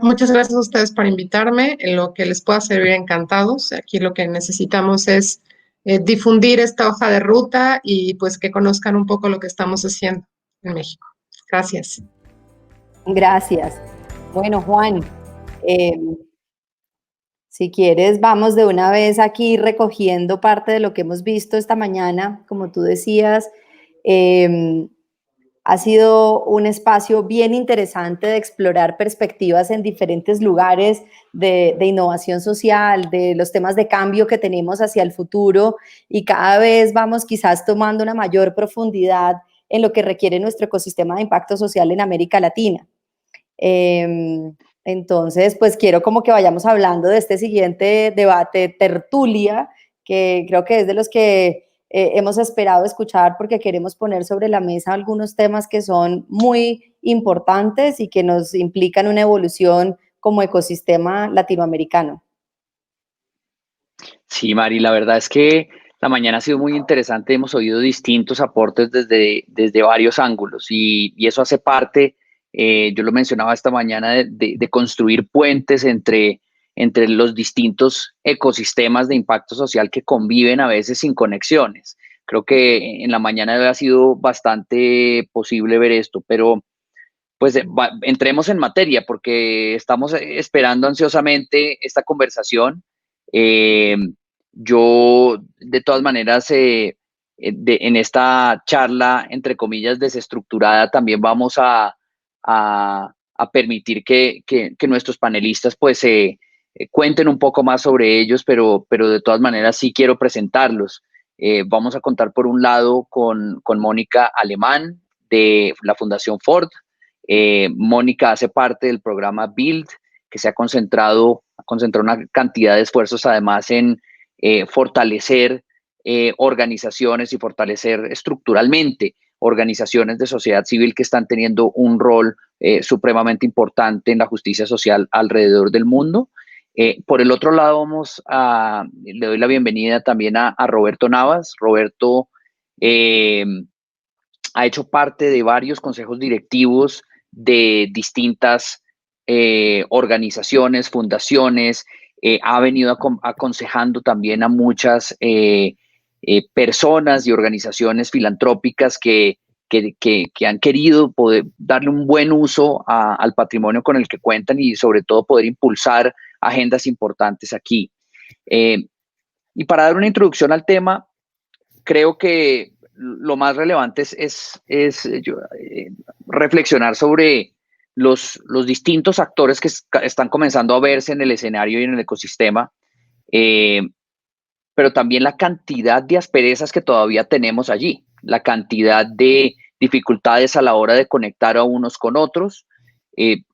Muchas gracias a ustedes por invitarme. En lo que les pueda servir, encantados. Aquí lo que necesitamos es difundir esta hoja de ruta y pues que conozcan un poco lo que estamos haciendo en México. Gracias. Gracias. Bueno, Juan, si quieres, vamos de una vez aquí recogiendo parte de lo que hemos visto esta mañana. Como tú decías, ha sido un espacio bien interesante de explorar perspectivas en diferentes lugares de innovación social, de los temas de cambio que tenemos hacia el futuro y cada vez vamos quizás tomando una mayor profundidad en lo que requiere nuestro ecosistema de impacto social en América Latina. Entonces, pues quiero como que vayamos hablando de este siguiente debate, tertulia, que creo que es de los que hemos esperado escuchar porque queremos poner sobre la mesa algunos temas que son muy importantes y que nos implican una evolución como ecosistema latinoamericano. Sí, Mari, la verdad es que la mañana ha sido muy interesante, hemos oído distintos aportes desde varios ángulos y eso hace parte Yo lo mencionaba esta mañana de construir puentes entre los distintos ecosistemas de impacto social que conviven a veces sin conexiones. Creo que en la mañana ha sido bastante posible ver esto, pero pues entremos en materia porque estamos esperando ansiosamente esta conversación. Eh, yo, de todas maneras, en esta charla, entre comillas, desestructurada, también vamos a permitir que nuestros panelistas pues cuenten un poco más sobre ellos, pero de todas maneras sí quiero presentarlos. Vamos a contar por un lado con Mónica Alemán de la Fundación Ford. Mónica hace parte del programa Build, que se ha concentrado una cantidad de esfuerzos además en fortalecer organizaciones y fortalecer estructuralmente organizaciones de sociedad civil que están teniendo un rol supremamente importante en la justicia social alrededor del mundo. Por el otro lado, le doy la bienvenida también a Roberto Navas. Roberto ha hecho parte de varios consejos directivos de distintas organizaciones, fundaciones, ha venido aconsejando también a muchas personas y organizaciones filantrópicas que han querido poder darle un buen uso al patrimonio con el que cuentan y sobre todo poder impulsar agendas importantes aquí. Y para dar una introducción al tema, creo que lo más relevante es reflexionar sobre los distintos actores que están comenzando a verse en el escenario y en el ecosistema, pero también la cantidad de asperezas que todavía tenemos allí, la cantidad de dificultades a la hora de conectar a unos con otros.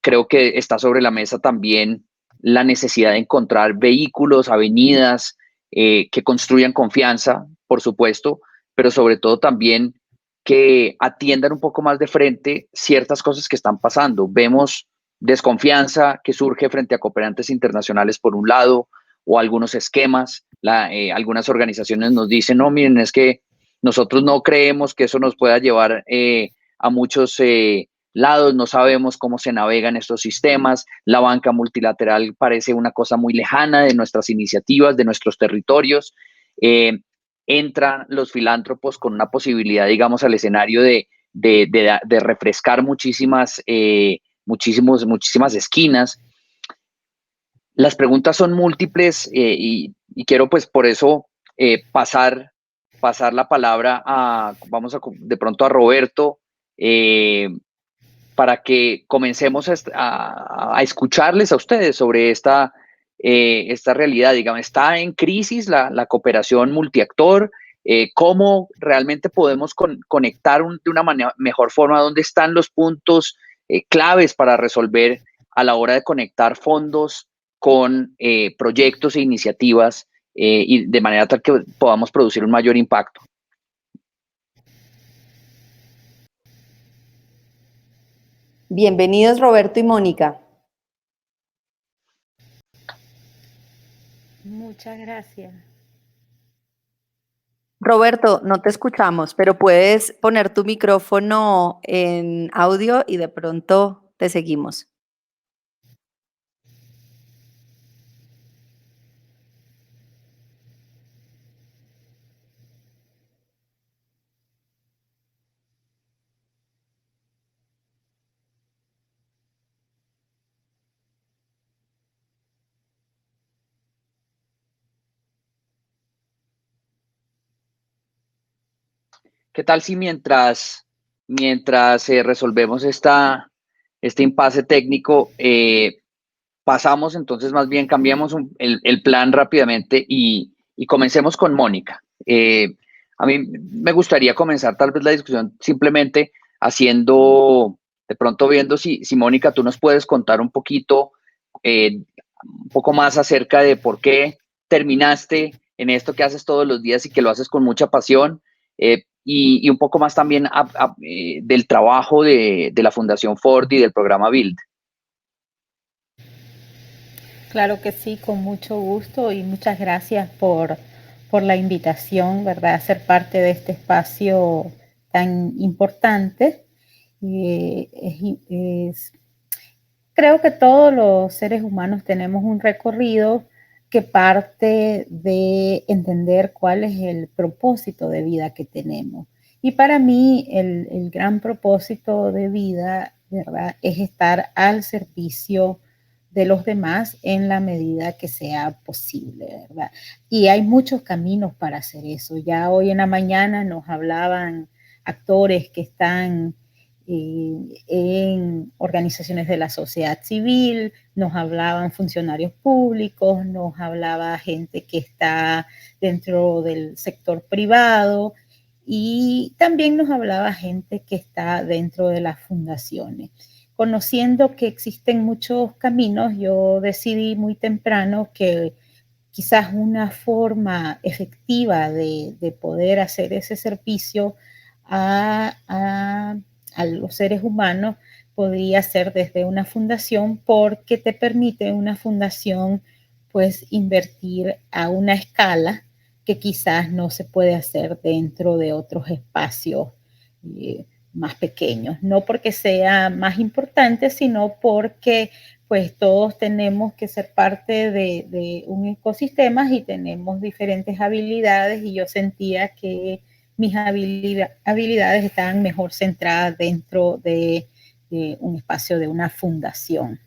Creo que está sobre la mesa también la necesidad de encontrar vehículos, avenidas que construyan confianza, por supuesto, pero sobre todo también que atiendan un poco más de frente ciertas cosas que están pasando. Vemos desconfianza que surge frente a cooperantes internacionales por un lado, o algunos esquemas. Algunas organizaciones nos dicen, no, miren, es que nosotros no creemos que eso nos pueda llevar a muchos lados, no sabemos cómo se navegan estos sistemas, la banca multilateral parece una cosa muy lejana de nuestras iniciativas, de nuestros territorios. Entran los filántropos con una posibilidad, digamos, al escenario de refrescar muchísimas esquinas. Las preguntas son múltiples y quiero pues por eso pasar la palabra de pronto a Roberto para que comencemos a escucharles a ustedes sobre esta realidad. Digamos, está en crisis la cooperación multiactor. ¿Cómo realmente podemos conectar de una mejor forma? ¿Dónde están los puntos claves para resolver a la hora de conectar fondos con proyectos e iniciativas y de manera tal que podamos producir un mayor impacto? Bienvenidos Roberto y Mónica. Muchas gracias. Roberto, no te escuchamos, pero puedes poner tu micrófono en audio y de pronto te seguimos. ¿Qué tal si mientras resolvemos este impasse técnico, pasamos entonces, más bien cambiamos el plan rápidamente y comencemos con Mónica? A mí me gustaría comenzar tal vez la discusión simplemente de pronto viendo si Mónica, tú nos puedes contar un poquito, un poco más acerca de por qué terminaste en esto que haces todos los días y que lo haces con mucha pasión. Y un poco más también del trabajo de la Fundación Ford y del programa Build. Claro que sí, con mucho gusto y muchas gracias por la invitación, ¿verdad? A ser parte de este espacio tan importante. Creo que todos los seres humanos tenemos un recorrido que parte de entender cuál es el propósito de vida que tenemos. Y para mí el gran propósito de vida, ¿verdad?, es estar al servicio de los demás en la medida que sea posible, ¿verdad? Y hay muchos caminos para hacer eso. Ya hoy en la mañana nos hablaban actores que están en organizaciones de la sociedad civil, nos hablaban funcionarios públicos, nos hablaba gente que está dentro del sector privado y también nos hablaba gente que está dentro de las fundaciones. Conociendo que existen muchos caminos, yo decidí muy temprano que quizás una forma efectiva de poder hacer ese servicio a los seres humanos podría ser desde una fundación, porque te permite una fundación pues invertir a una escala que quizás no se puede hacer dentro de otros espacios más pequeños, no porque sea más importante, sino porque pues todos tenemos que ser parte de un ecosistema y tenemos diferentes habilidades, y yo sentía que mis habilidades estaban mejor centradas dentro de un espacio de una fundación.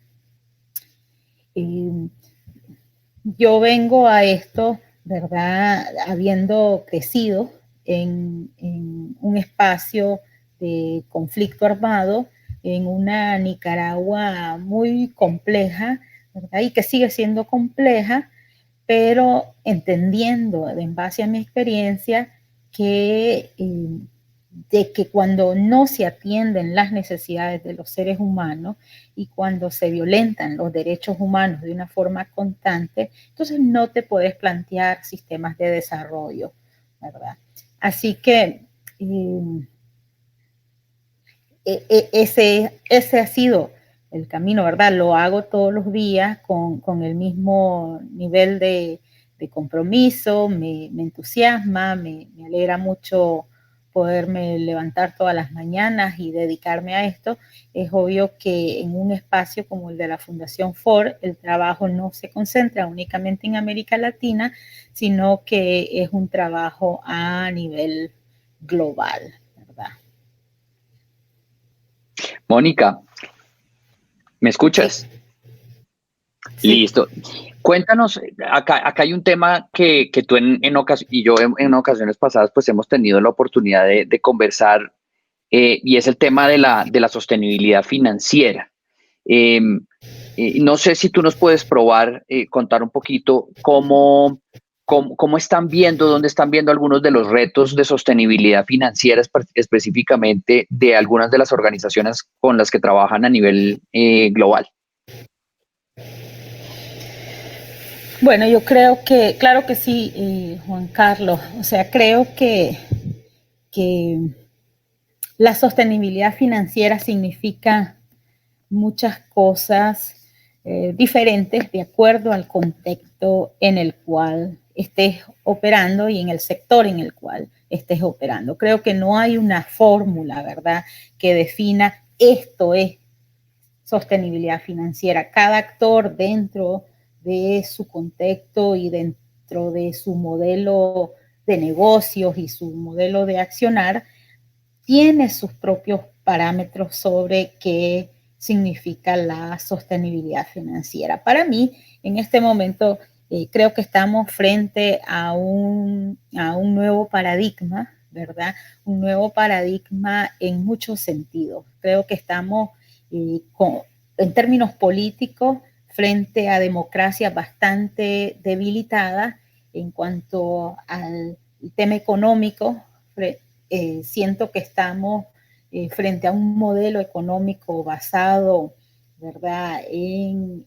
Yo vengo a esto, ¿verdad?, habiendo crecido en un espacio de conflicto armado, en una Nicaragua muy compleja, ¿verdad?, y que sigue siendo compleja, pero entendiendo en base a mi experiencia que de que cuando no se atienden las necesidades de los seres humanos y cuando se violentan los derechos humanos de una forma constante, entonces no te puedes plantear sistemas de desarrollo, ¿verdad? Así que ese ha sido el camino, ¿verdad? Lo hago todos los días con el mismo nivel de compromiso, me entusiasma, me alegra mucho poderme levantar todas las mañanas y dedicarme a esto. Es obvio que en un espacio como el de la Fundación Ford, el trabajo no se concentra únicamente en América Latina, sino que es un trabajo a nivel global, ¿verdad? Mónica, ¿me escuchas? Sí. Listo. Cuéntanos, acá hay un tema que tú y yo en ocasiones pasadas pues hemos tenido la oportunidad de conversar, y es el tema de la sostenibilidad financiera. Eh, no sé si tú nos puedes contar un poquito cómo están viendo, dónde están viendo algunos de los retos de sostenibilidad financiera, específicamente de algunas de las organizaciones con las que trabajan a nivel global. Bueno, yo creo que, claro que sí, Juan Carlos. O sea, creo que la sostenibilidad financiera significa muchas cosas diferentes de acuerdo al contexto en el cual estés operando y en el sector en el cual estés operando. Creo que no hay una fórmula, ¿verdad?, que defina esto es sostenibilidad financiera. Cada actor dentro de su contexto y dentro de su modelo de negocios y su modelo de accionar tiene sus propios parámetros sobre qué significa la sostenibilidad financiera. Para mí, en este momento, creo que estamos frente a un nuevo paradigma, ¿verdad? Un nuevo paradigma en muchos sentidos. Creo que estamos, en términos políticos, frente a democracias bastante debilitadas. En cuanto al tema económico, siento que estamos frente a un modelo económico basado, ¿verdad?, en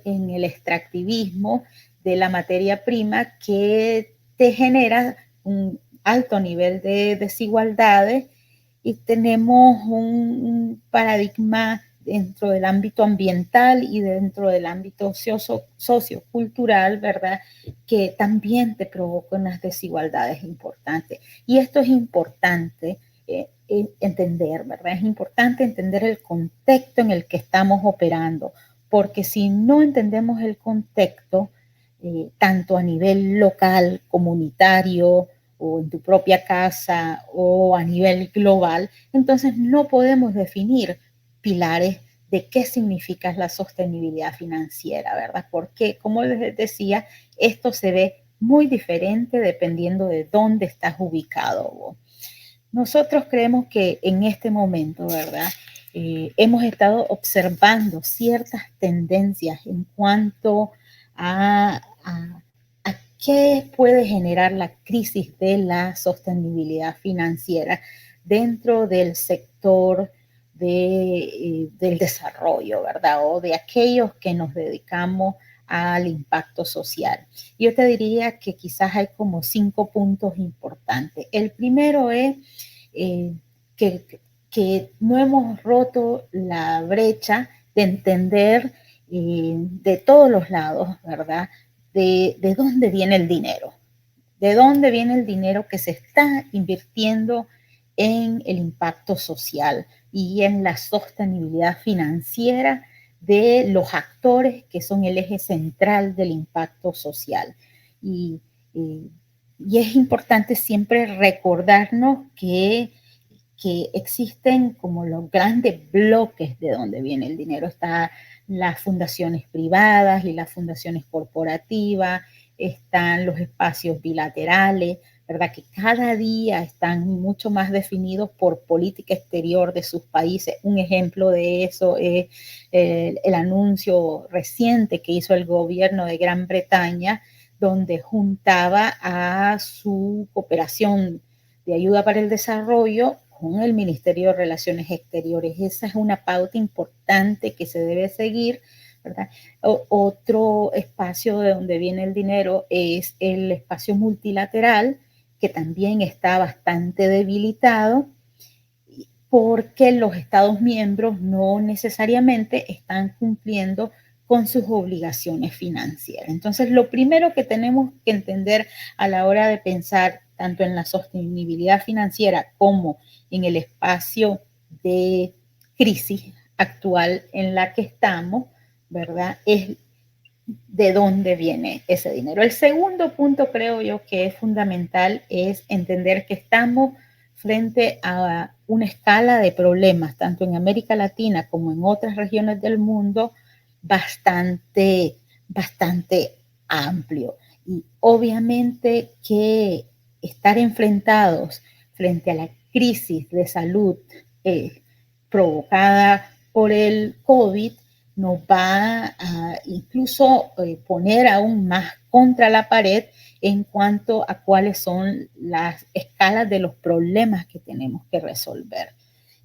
el extractivismo de la materia prima, que te genera un alto nivel de desigualdades, y tenemos un paradigma dentro del ámbito ambiental y dentro del ámbito sociocultural, ¿verdad?, que también te provoca unas desigualdades importantes. Y esto es importante entender, ¿verdad? Es importante entender el contexto en el que estamos operando, porque si no entendemos el contexto, tanto a nivel local, comunitario, o en tu propia casa, o a nivel global, entonces no podemos definir pilares de qué significa la sostenibilidad financiera, ¿verdad? Porque, como les decía, esto se ve muy diferente dependiendo de dónde estás ubicado. Nosotros creemos que en este momento, ¿verdad? Hemos estado observando ciertas tendencias en cuanto a qué puede generar la crisis de la sostenibilidad financiera dentro del sector del desarrollo, ¿verdad? O de aquellos que nos dedicamos al impacto social. Yo te diría que quizás hay como 5 puntos importantes. El primero es que no hemos roto la brecha de entender de todos los lados, ¿verdad? De dónde viene el dinero, de dónde viene el dinero que se está invirtiendo en el impacto social y en la sostenibilidad financiera de los actores que son el eje central del impacto social. Y es importante siempre recordarnos que existen como los grandes bloques de donde viene el dinero. Están las fundaciones privadas y las fundaciones corporativas, están los espacios bilaterales, ¿verdad? Que cada día están mucho más definidos por política exterior de sus países. Un ejemplo de eso es el anuncio reciente que hizo el gobierno de Gran Bretaña, donde juntaba a su cooperación de ayuda para el desarrollo con el Ministerio de Relaciones Exteriores. Esa es una pauta importante que se debe seguir, ¿verdad? Otro espacio de donde viene el dinero es el espacio multilateral, que también está bastante debilitado porque los Estados miembros no necesariamente están cumpliendo con sus obligaciones financieras. Entonces, lo primero que tenemos que entender a la hora de pensar tanto en la sostenibilidad financiera como en el espacio de crisis actual en la que estamos, ¿verdad? Es de dónde viene ese dinero. El segundo punto, creo yo, que es fundamental es entender que estamos frente a una escala de problemas, tanto en América Latina como en otras regiones del mundo, bastante amplio. Y obviamente que estar enfrentados frente a la crisis de salud provocada por el COVID nos va a incluso poner aún más contra la pared en cuanto a cuáles son las escalas de los problemas que tenemos que resolver.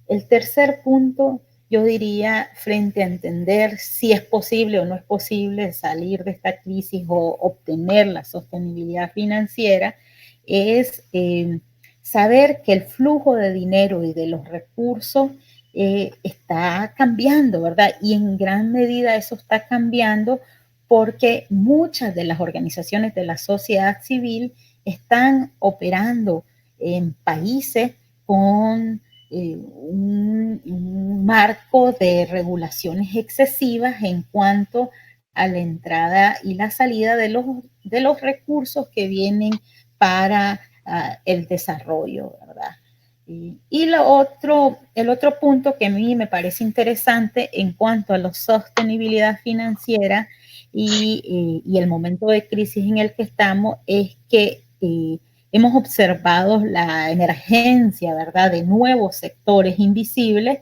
El tercer punto, yo diría, frente a entender si es posible o no es posible salir de esta crisis o obtener la sostenibilidad financiera, es saber que el flujo de dinero y de los recursos está cambiando, ¿verdad? Y en gran medida eso está cambiando porque muchas de las organizaciones de la sociedad civil están operando en países con un marco de regulaciones excesivas en cuanto a la entrada y la salida de los recursos que vienen para el desarrollo, ¿verdad? Y el otro punto que a mí me parece interesante en cuanto a la sostenibilidad financiera y el momento de crisis en el que estamos es que hemos observado la emergencia, ¿verdad?, de nuevos sectores invisibles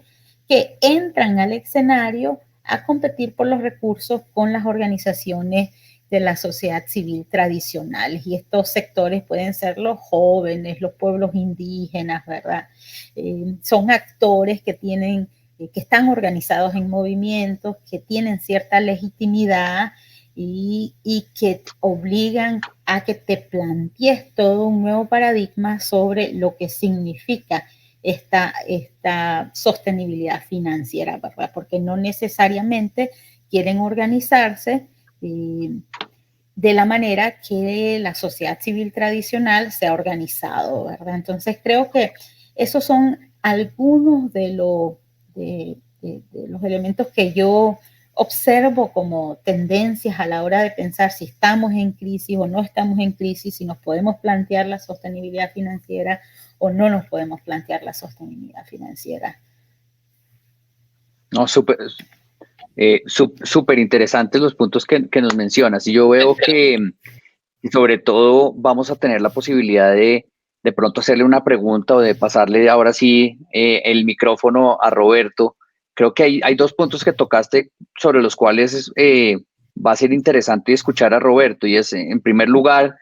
que entran al escenario a competir por los recursos con las organizaciones de la sociedad civil tradicionales. Y estos sectores pueden ser los jóvenes, los pueblos indígenas, ¿verdad? Son actores que que están organizados en movimientos, que tienen cierta legitimidad y que obligan a que te plantees todo un nuevo paradigma sobre lo que significa esta sostenibilidad financiera, ¿verdad? Porque no necesariamente quieren organizarse de la manera que la sociedad civil tradicional se ha organizado, ¿verdad? Entonces creo que Esos son algunos de los elementos que yo observo como tendencias a la hora de pensar si estamos en crisis o no estamos en crisis, si nos podemos plantear la sostenibilidad financiera o no nos podemos plantear la sostenibilidad financiera. No, súper interesantes los puntos que nos mencionas. Y yo veo que, sobre todo, vamos a tener la posibilidad de pronto hacerle una pregunta o de pasarle ahora sí el micrófono a Roberto. Creo que hay dos puntos que tocaste sobre los cuales va a ser interesante escuchar a Roberto. Y es, en primer lugar,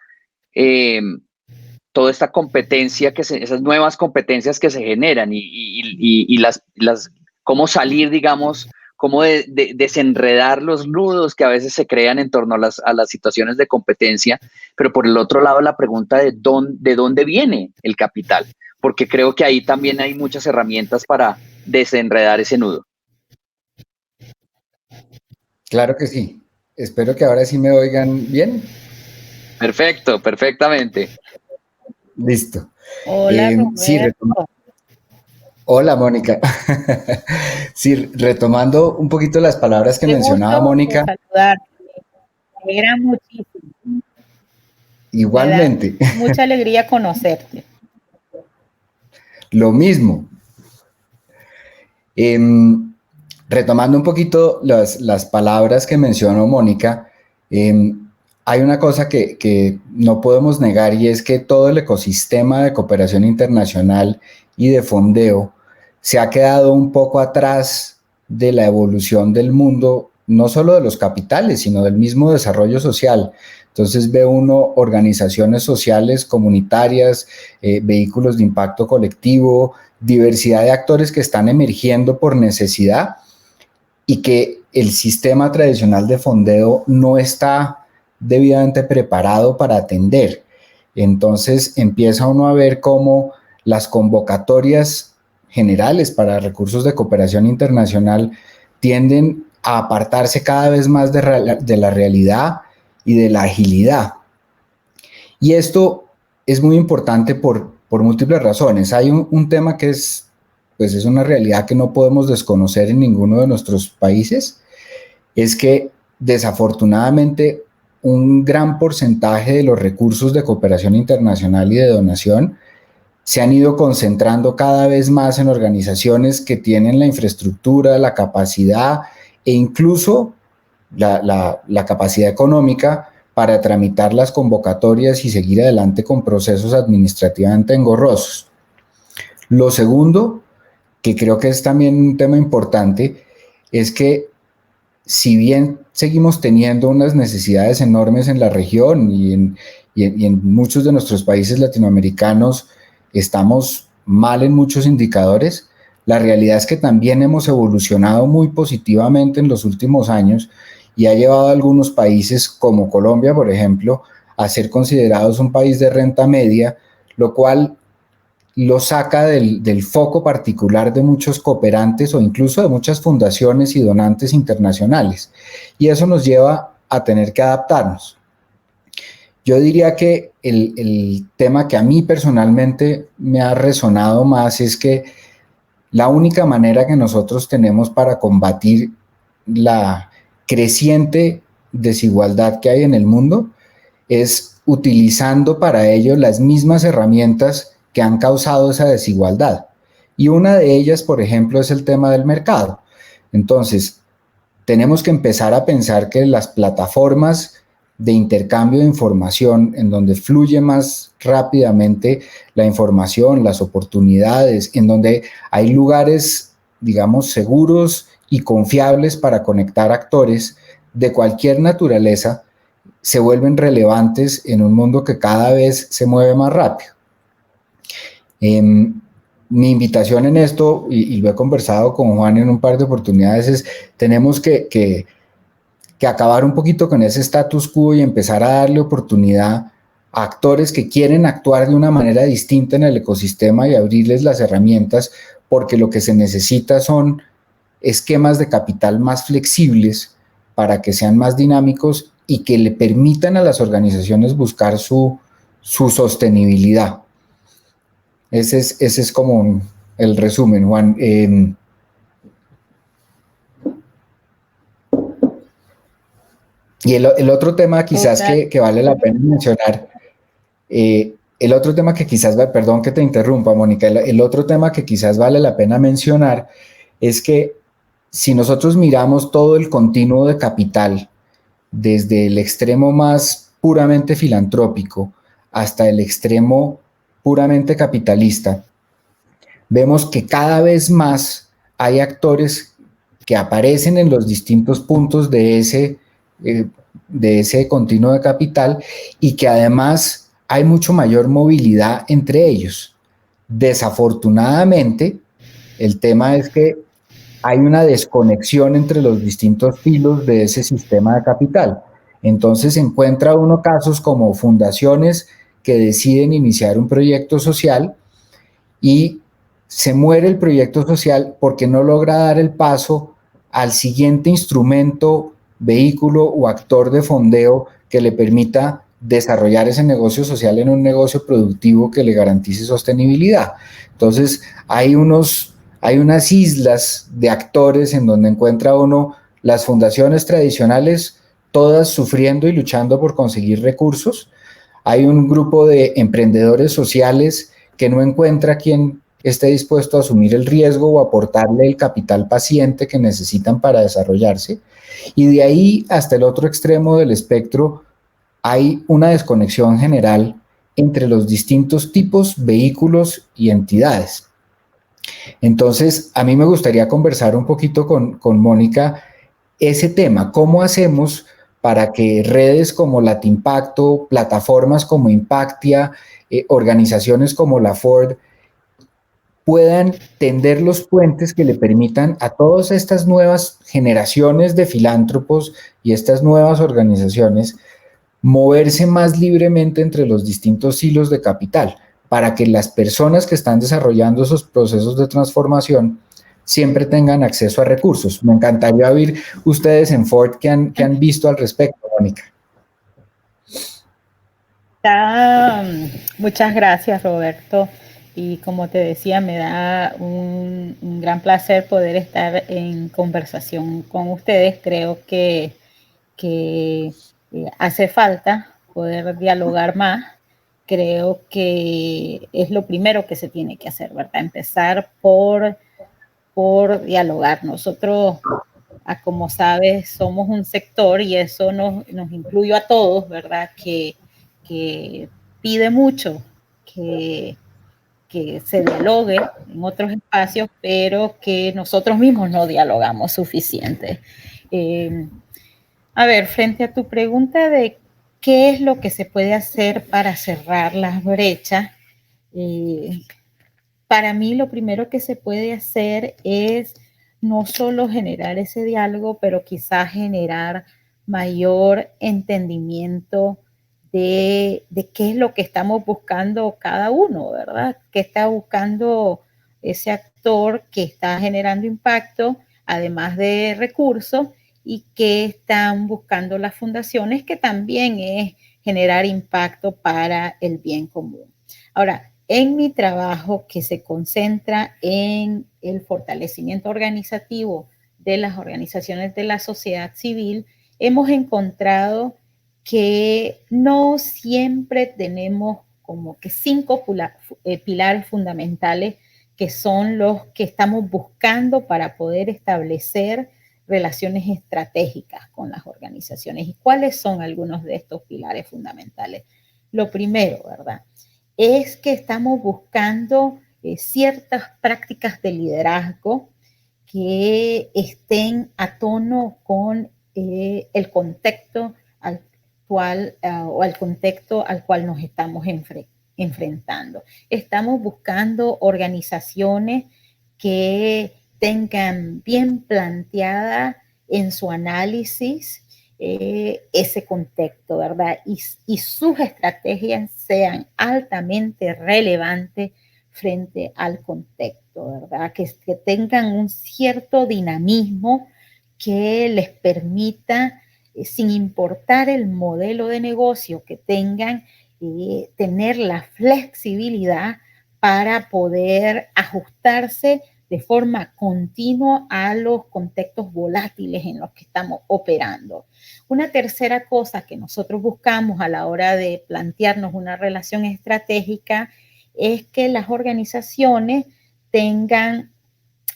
toda esta competencia, esas nuevas competencias que se generan y las cómo salir, digamos, cómo desenredar los nudos que a veces se crean en torno a las situaciones de competencia, pero por el otro lado la pregunta de dónde viene el capital, porque creo que ahí también hay muchas herramientas para desenredar ese nudo. Claro que sí. Espero que ahora sí me oigan bien. Perfecto, perfectamente. Listo. Hola, sí, hola, Mónica. Sí, retomando un poquito las palabras que mencionaba Mónica. Saludarte. Me alegra muchísimo. Igualmente. Mucha alegría conocerte. Lo mismo. Retomando un poquito las palabras que mencionó Mónica, hay una cosa que no podemos negar, y es que todo el ecosistema de cooperación internacional y de fondeo se ha quedado un poco atrás de la evolución del mundo, no solo de los capitales, sino del mismo desarrollo social. Entonces ve uno organizaciones sociales, comunitarias, vehículos de impacto colectivo, diversidad de actores que están emergiendo por necesidad y que el sistema tradicional de fondeo no está debidamente preparado para atender. Entonces empieza uno a ver cómo las convocatorias generales para recursos de cooperación internacional tienden a apartarse cada vez más de la realidad y de la agilidad. Y esto es muy importante por múltiples razones. Hay un tema que es una realidad que no podemos desconocer en ninguno de nuestros países, es que desafortunadamente un gran porcentaje de los recursos de cooperación internacional y de donación se han ido concentrando cada vez más en organizaciones que tienen la infraestructura, la capacidad e incluso la capacidad económica para tramitar las convocatorias y seguir adelante con procesos administrativamente engorrosos. Lo segundo, que creo que es también un tema importante, es que si bien seguimos teniendo unas necesidades enormes en la región y en muchos de nuestros países latinoamericanos estamos mal en muchos indicadores, la realidad es que también hemos evolucionado muy positivamente en los últimos años y ha llevado a algunos países como Colombia, por ejemplo, a ser considerados un país de renta media, lo cual lo saca del foco particular de muchos cooperantes o incluso de muchas fundaciones y donantes internacionales. Y eso nos lleva a tener que adaptarnos. Yo diría que el tema que a mí personalmente me ha resonado más es que la única manera que nosotros tenemos para combatir la creciente desigualdad que hay en el mundo es utilizando para ello las mismas herramientas que han causado esa desigualdad. Y una de ellas, por ejemplo, es el tema del mercado. Entonces, tenemos que empezar a pensar que las plataformas de intercambio de información, en donde fluye más rápidamente la información, las oportunidades, en donde hay lugares, digamos, seguros y confiables para conectar actores de cualquier naturaleza, se vuelven relevantes en un mundo que cada vez se mueve más rápido. Mi invitación en esto, y lo he conversado con Juan en un par de oportunidades, es tenemos que acabar un poquito con ese status quo y empezar a darle oportunidad a actores que quieren actuar de una manera distinta en el ecosistema y abrirles las herramientas, porque lo que se necesita son esquemas de capital más flexibles para que sean más dinámicos y que le permitan a las organizaciones buscar su sostenibilidad. Ese es como el resumen, Juan. Y el otro tema quizás que vale la pena mencionar, el otro tema que quizás, perdón que te interrumpa, Mónica, el otro tema que quizás vale la pena mencionar es que si nosotros miramos todo el continuo de capital, desde el extremo más puramente filantrópico hasta el extremo puramente capitalista, vemos que cada vez más hay actores que aparecen en los distintos puntos de ese continuo de capital y que además hay mucho mayor movilidad entre ellos. Desafortunadamente, el tema es que hay una desconexión entre los distintos filos de ese sistema de capital. Entonces encuentra uno casos como fundaciones que deciden iniciar un proyecto social y se muere el proyecto social porque no logra dar el paso al siguiente instrumento, vehículo o actor de fondeo que le permita desarrollar ese negocio social en un negocio productivo que le garantice sostenibilidad. Entonces, hay unas islas de actores en donde encuentra uno las fundaciones tradicionales, todas sufriendo y luchando por conseguir recursos. Hay un grupo de emprendedores sociales que no encuentra quien esté dispuesto a asumir el riesgo o aportarle el capital paciente que necesitan para desarrollarse. Y de ahí hasta el otro extremo del espectro hay una desconexión general entre los distintos tipos, vehículos y entidades. Entonces, a mí me gustaría conversar un poquito con Mónica ese tema, ¿cómo hacemos para que redes como Latimpacto, plataformas como Impactia, organizaciones como la Ford, puedan tender los puentes que le permitan a todas estas nuevas generaciones de filántropos y estas nuevas organizaciones moverse más libremente entre los distintos hilos de capital, para que las personas que están desarrollando esos procesos de transformación siempre tengan acceso a recursos? Me encantaría oír ustedes en Ford qué han visto al respecto, Mónica. Muchas gracias, Roberto. Y como te decía, me da un gran placer poder estar en conversación con ustedes. Creo que hace falta poder dialogar más. Creo que es lo primero que se tiene que hacer, ¿verdad? Empezar por dialogar. Nosotros, como sabes, somos un sector y eso nos incluye a todos, ¿verdad? Que pide mucho que se dialogue en otros espacios, pero que nosotros mismos no dialogamos suficiente. A ver, frente a tu pregunta de qué es lo que se puede hacer para cerrar las brechas, para mí lo primero que se puede hacer es no solo generar ese diálogo, pero quizás generar mayor entendimiento de qué es lo que estamos buscando cada uno, ¿verdad? ¿Qué está buscando ese actor que está generando impacto, además de recursos? Y qué están buscando las fundaciones, que también es generar impacto para el bien común. Ahora, en mi trabajo, que se concentra en el fortalecimiento organizativo de las organizaciones de la sociedad civil, hemos encontrado que no siempre tenemos como que 5 pilares fundamentales que son los que estamos buscando para poder establecer relaciones estratégicas con las organizaciones. ¿Y cuáles son algunos de estos pilares fundamentales? Lo primero, ¿verdad?, es que estamos buscando ciertas prácticas de liderazgo que estén a tono con el contexto actual o al contexto al cual nos estamos enfrentando. Estamos buscando organizaciones que tengan bien planteada en su análisis ese contexto, ¿verdad? Y sus estrategias sean altamente relevantes frente al contexto, ¿verdad? Que tengan un cierto dinamismo que les permita, sin importar el modelo de negocio que tengan, tener la flexibilidad para poder ajustarse de forma continua a los contextos volátiles en los que estamos operando. Una tercera cosa que nosotros buscamos a la hora de plantearnos una relación estratégica es que las organizaciones tengan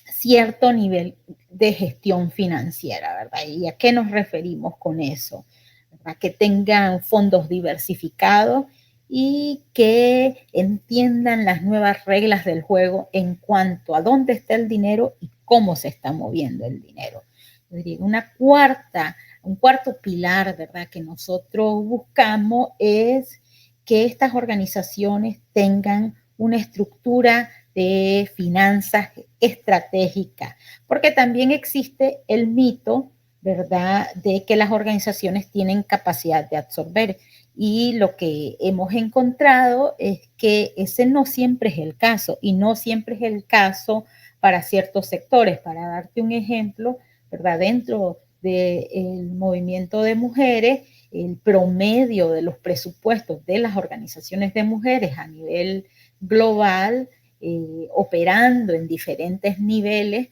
cierto nivel de gestión financiera, ¿verdad? ¿Y a qué nos referimos con eso? ¿Verdad? Que tengan fondos diversificados y que entiendan las nuevas reglas del juego en cuanto a dónde está el dinero y cómo se está moviendo el dinero. Un cuarto pilar, ¿verdad?, que nosotros buscamos es que estas organizaciones tengan una estructura de finanzas estratégicas, porque también existe el mito, ¿verdad?, de que las organizaciones tienen capacidad de absorber. Y lo que hemos encontrado es que ese no siempre es el caso, y no siempre es el caso para ciertos sectores. Para darte un ejemplo, ¿verdad?, dentro del movimiento de mujeres, el promedio de los presupuestos de las organizaciones de mujeres a nivel global, operando en diferentes niveles,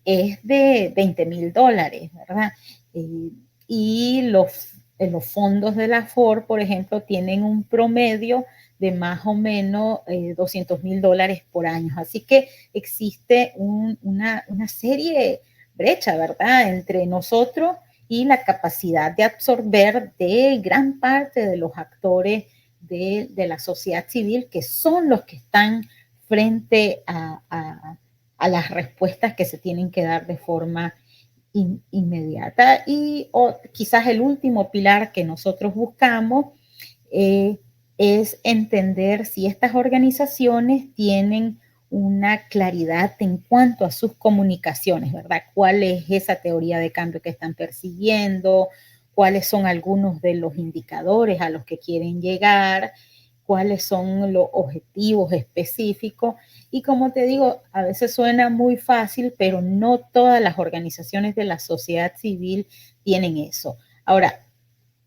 es de $20,000, ¿verdad? Y los fondos de la FOR, por ejemplo, tienen un promedio de más o menos $200,000 por año. Así que existe una serie brecha, ¿verdad?, entre nosotros y la capacidad de absorber de gran parte de los actores de la sociedad civil, que son los que están frente a las respuestas que se tienen que dar de forma inmediata. Y quizás el último pilar que nosotros buscamos es entender si estas organizaciones tienen una claridad en cuanto a sus comunicaciones, ¿verdad? ¿Cuál es esa teoría de cambio que están persiguiendo? ¿Cuáles son algunos de los indicadores a los que quieren llegar? ¿Cuáles son los objetivos específicos? Y como te digo, a veces suena muy fácil, pero no todas las organizaciones de la sociedad civil tienen eso. Ahora,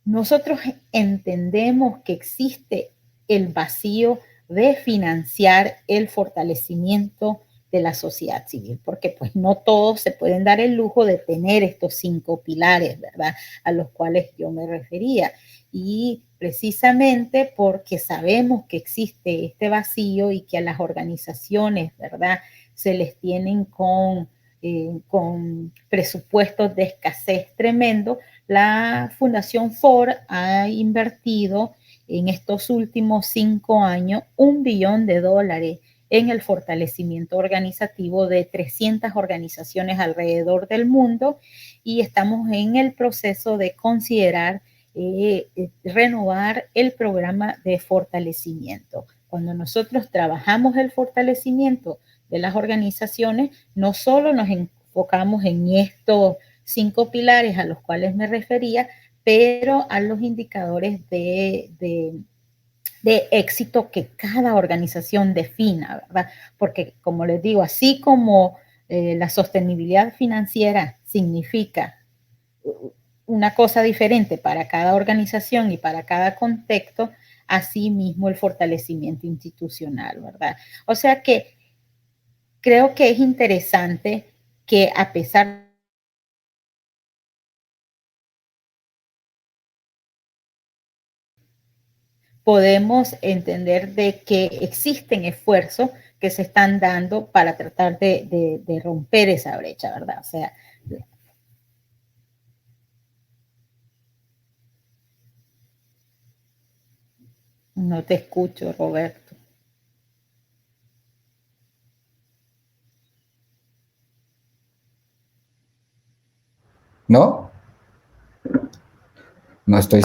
nosotros entendemos que existe el vacío de financiar el fortalecimiento de la sociedad civil, porque pues no todos se pueden dar el lujo de tener estos 5 pilares, ¿verdad?, a los cuales yo me refería. Y precisamente porque sabemos que existe este vacío y que a las organizaciones, ¿verdad?, se les tienen con presupuestos de escasez tremendo, la Fundación Ford ha invertido en estos últimos 5 años $1 billón en el fortalecimiento organizativo de 300 organizaciones alrededor del mundo, y estamos en el proceso de considerar renovar el programa de fortalecimiento. Cuando nosotros trabajamos el fortalecimiento de las organizaciones, no solo nos enfocamos en estos 5 pilares a los cuales me refería, pero a los indicadores de éxito que cada organización defina, ¿verdad? Porque, como les digo, así como la sostenibilidad financiera significa una cosa diferente para cada organización y para cada contexto, así mismo el fortalecimiento institucional, ¿verdad? O sea que creo que es interesante que, a pesar podemos entender de que existen esfuerzos que se están dando para tratar de romper esa brecha, ¿verdad? O sea, no te escucho, Roberto. ¿No? No estoy...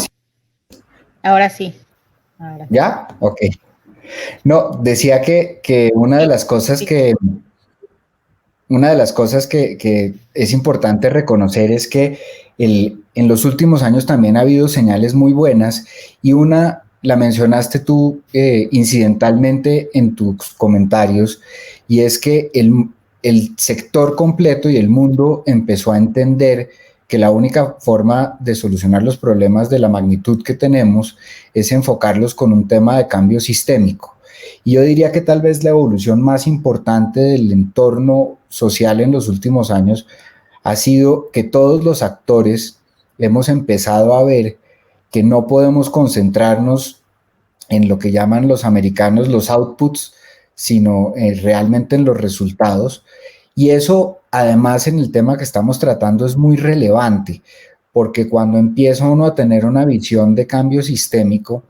Ahora sí. Ahora sí. ¿Ya? Ok. No, decía que una de las cosas que es importante reconocer es que en los últimos años también ha habido señales muy buenas, y una la mencionaste tú incidentalmente en tus comentarios, y es que el sector completo y el mundo empezó a entender que la única forma de solucionar los problemas de la magnitud que tenemos es enfocarlos con un tema de cambio sistémico. Y yo diría que tal vez la evolución más importante del entorno social en los últimos años ha sido que todos los actores hemos empezado a ver que no podemos concentrarnos en lo que llaman los americanos los outputs, sino realmente en los resultados. Y eso, además, en el tema que estamos tratando es muy relevante, porque cuando empieza uno a tener una visión de cambio sistémico,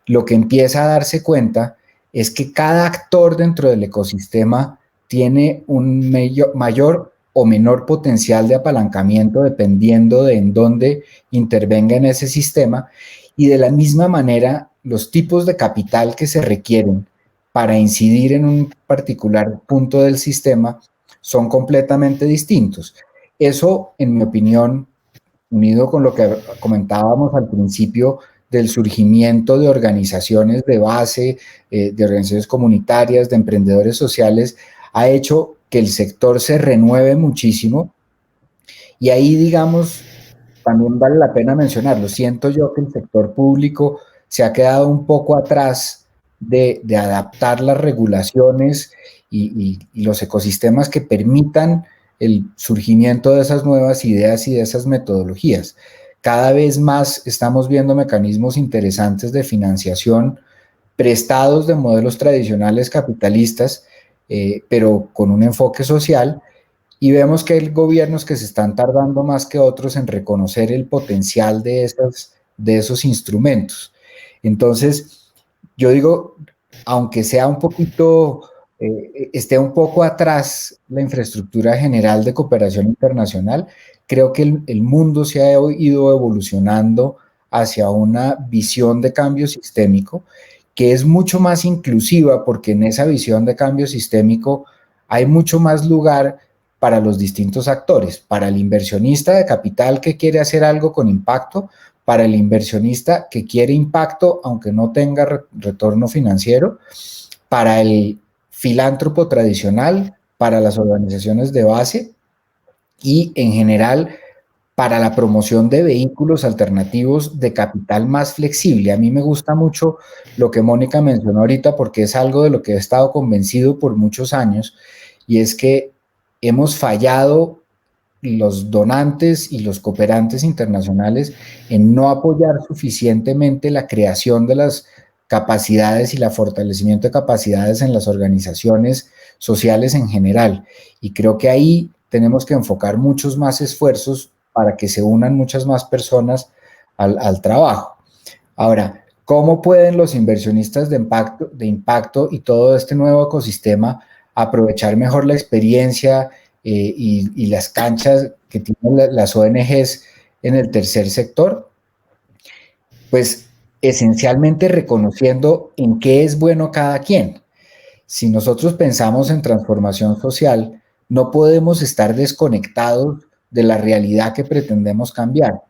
lo que empieza a darse cuenta es que cada actor dentro del ecosistema tiene un mayor o menor potencial de apalancamiento dependiendo de en dónde intervenga en ese sistema, y de la misma manera los tipos de capital que se requieren para incidir en un particular punto del sistema son completamente distintos. Eso, en mi opinión, unido con lo que comentábamos al principio del surgimiento de organizaciones de base, de organizaciones comunitarias, de emprendedores sociales, ha hecho que el sector se renueve muchísimo. Y ahí, digamos, también vale la pena mencionarlo. Siento yo que el sector público se ha quedado un poco atrás de adaptar las regulaciones y los ecosistemas que permitan el surgimiento de esas nuevas ideas y de esas metodologías. Cada vez más estamos viendo mecanismos interesantes de financiación prestados de modelos tradicionales capitalistas, pero con un enfoque social, y vemos que hay gobiernos que se están tardando más que otros en reconocer el potencial de esos instrumentos. Entonces, yo digo, aunque sea un poquito, esté un poco atrás la infraestructura general de cooperación internacional, creo que el mundo se ha ido evolucionando hacia una visión de cambio sistémico que es mucho más inclusiva, porque en esa visión de cambio sistémico hay mucho más lugar para los distintos actores, para el inversionista de capital que quiere hacer algo con impacto, para el inversionista que quiere impacto aunque no tenga retorno financiero, para el filántropo tradicional, para las organizaciones de base y en general para la promoción de vehículos alternativos de capital más flexible. A mí me gusta mucho lo que Mónica mencionó ahorita porque es algo de lo que he estado convencido por muchos años, y es que hemos fallado los donantes y los cooperantes internacionales en no apoyar suficientemente la creación de las capacidades y el fortalecimiento de capacidades en las organizaciones sociales en general. Y creo que ahí tenemos que enfocar muchos más esfuerzos para que se unan muchas más personas al trabajo. Ahora, ¿cómo pueden los inversionistas de impacto y todo este nuevo ecosistema aprovechar mejor la experiencia y las canchas que tienen las ONGs en el tercer sector? Pues esencialmente reconociendo en qué es bueno cada quien. Si nosotros pensamos en transformación social, no podemos estar desconectados de la realidad que pretendemos cambiar.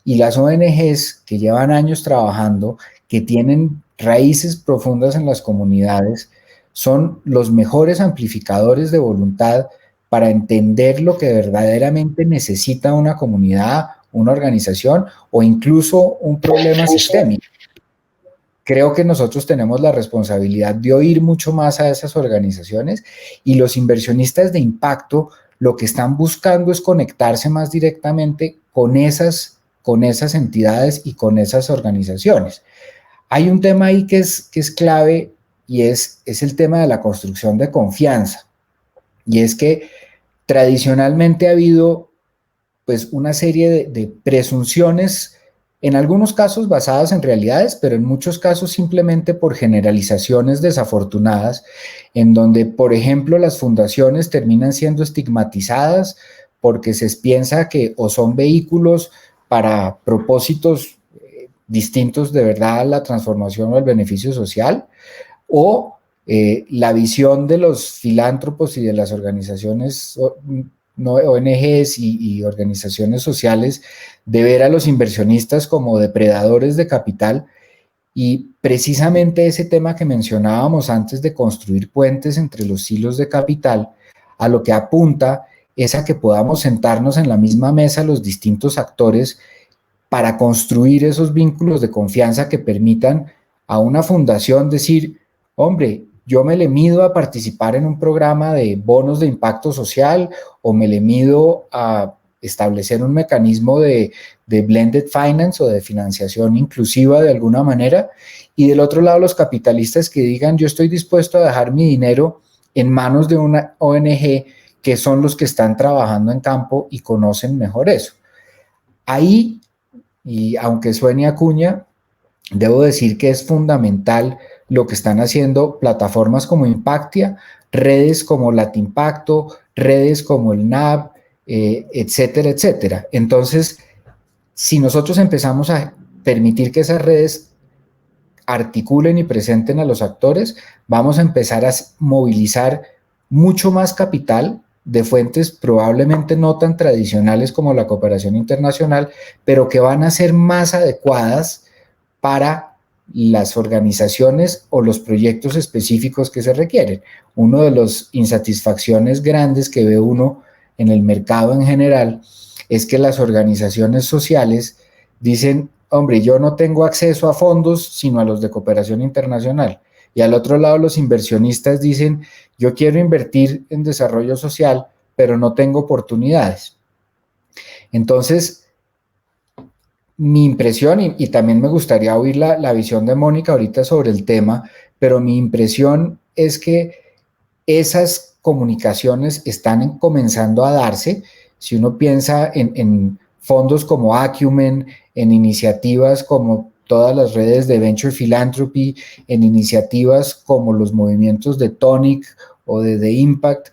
Y las ONGs que llevan años trabajando, que tienen raíces profundas en las comunidades, son los mejores amplificadores de voluntad para entender lo que verdaderamente necesita una comunidad, una organización o incluso un problema sistémico. Creo que nosotros tenemos la responsabilidad de oír mucho más a esas organizaciones, y los inversionistas de impacto lo que están buscando es conectarse más directamente con esas entidades y con esas organizaciones. Hay un tema ahí que es clave, y es el tema de la construcción de confianza. Y es que tradicionalmente ha habido pues una serie de presunciones, en algunos casos basadas en realidades, pero en muchos casos simplemente por generalizaciones desafortunadas, en donde, por ejemplo, las fundaciones terminan siendo estigmatizadas porque se piensa que o son vehículos para propósitos distintos de verdad a la transformación o el beneficio social, o la visión de los filántropos y de las organizaciones ONGs y organizaciones sociales de ver a los inversionistas como depredadores de capital. Y precisamente ese tema que mencionábamos antes de construir puentes entre los hilos de capital, a lo que apunta es a que podamos sentarnos en la misma mesa los distintos actores para construir esos vínculos de confianza que permitan a una fundación decir: hombre, yo me le mido a participar en un programa de bonos de impacto social o me le mido a establecer un mecanismo de blended finance o de financiación inclusiva de alguna manera. Y del otro lado, los capitalistas que digan, yo estoy dispuesto a dejar mi dinero en manos de una ONG que son los que están trabajando en campo y conocen mejor eso. Ahí, y aunque suene a cuña, debo decir que es fundamental lo que están haciendo plataformas como Impactia, redes como Latimpacto, redes como el NAB, etcétera, etcétera. Entonces, si nosotros empezamos a permitir que esas redes articulen y presenten a los actores, vamos a empezar a movilizar mucho más capital de fuentes probablemente no tan tradicionales como la cooperación internacional, pero que van a ser más adecuadas para las organizaciones o los proyectos específicos que se requieren. Uno de las insatisfacciones grandes que ve uno en el mercado en general es que las organizaciones sociales dicen, hombre, yo no tengo acceso a fondos sino a los de cooperación internacional. Y al otro lado los inversionistas dicen, yo quiero invertir en desarrollo social, pero no tengo oportunidades. Entonces, mi impresión, y también me gustaría oír la visión de Mónica ahorita sobre el tema, pero mi impresión es que esas comunicaciones están comenzando a darse. Si uno piensa en fondos como Acumen, en iniciativas como todas las redes de Venture Philanthropy, en iniciativas como los movimientos de Tonic o de The Impact,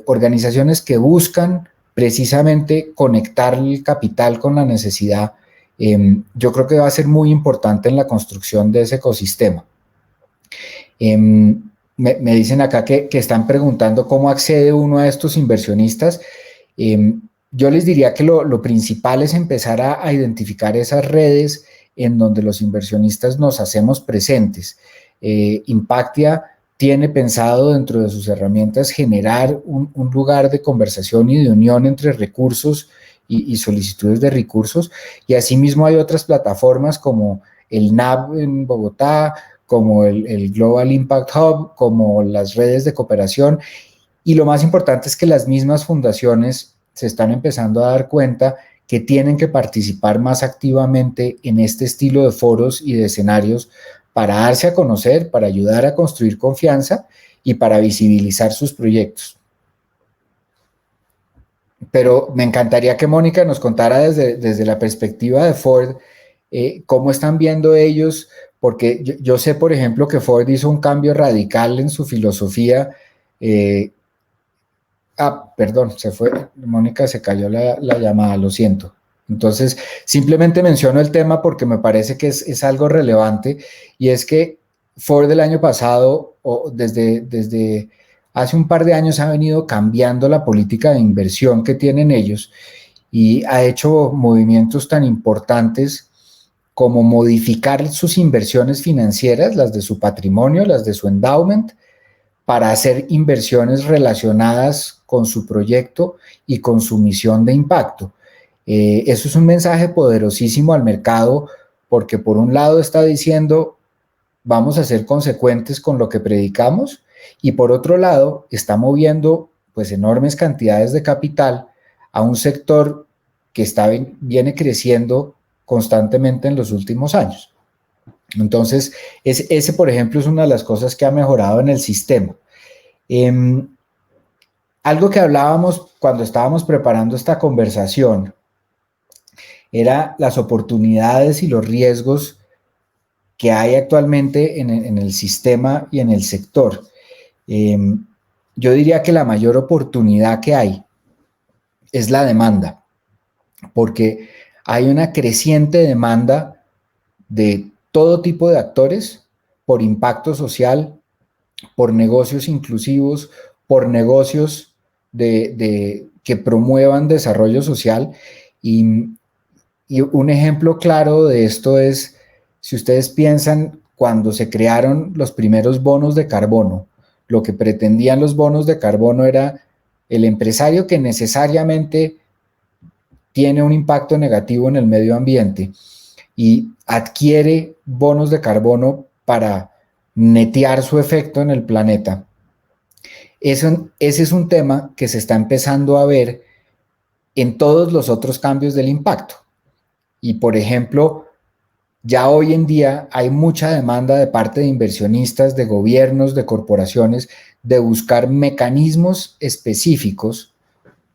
organizaciones que buscan precisamente conectar el capital con la necesidad. Yo creo que va a ser muy importante en la construcción de ese ecosistema. Me dicen acá que están preguntando cómo accede uno a estos inversionistas. Yo les diría que lo principal es empezar a identificar esas redes en donde los inversionistas nos hacemos presentes. Impactia tiene pensado dentro de sus herramientas generar un lugar de conversación y de unión entre recursos y solicitudes de recursos, y asimismo hay otras plataformas como el NAB en Bogotá, como el Global Impact Hub, como las redes de cooperación, y lo más importante es que las mismas fundaciones se están empezando a dar cuenta que tienen que participar más activamente en este estilo de foros y de escenarios para darse a conocer, para ayudar a construir confianza y para visibilizar sus proyectos. Pero me encantaría que Mónica nos contara desde la perspectiva de Ford cómo están viendo ellos, porque yo sé, por ejemplo, que Ford hizo un cambio radical en su filosofía. Perdón, se fue, Mónica, se cayó la llamada, lo siento. Entonces, simplemente menciono el tema porque me parece que es algo relevante, y es que Ford el año pasado, o desde hace un par de años, ha venido cambiando la política de inversión que tienen ellos y ha hecho movimientos tan importantes como modificar sus inversiones financieras, las de su patrimonio, las de su endowment, para hacer inversiones relacionadas con su proyecto y con su misión de impacto. Eso es un mensaje poderosísimo al mercado, porque por un lado está diciendo, vamos a ser consecuentes con lo que predicamos, y por otro lado está moviendo pues enormes cantidades de capital a un sector que viene creciendo constantemente en los últimos años. Entonces, ese, por ejemplo, es una de las cosas que ha mejorado en el sistema. Algo que hablábamos cuando estábamos preparando esta conversación era las oportunidades y los riesgos que hay actualmente en el sistema y en el sector. Yo diría que la mayor oportunidad que hay es la demanda, porque hay una creciente demanda de todo tipo de actores por impacto social, por negocios inclusivos, por negocios que promuevan desarrollo social. Y un ejemplo claro de esto es, si ustedes piensan, cuando se crearon los primeros bonos de carbono, lo que pretendían los bonos de carbono era el empresario que necesariamente tiene un impacto negativo en el medio ambiente y adquiere bonos de carbono para netear su efecto en el planeta, ese es un tema que se está empezando a ver en todos los otros cambios del impacto. Y, por ejemplo, ya hoy en día hay mucha demanda de parte de inversionistas, de gobiernos, de corporaciones, de buscar mecanismos específicos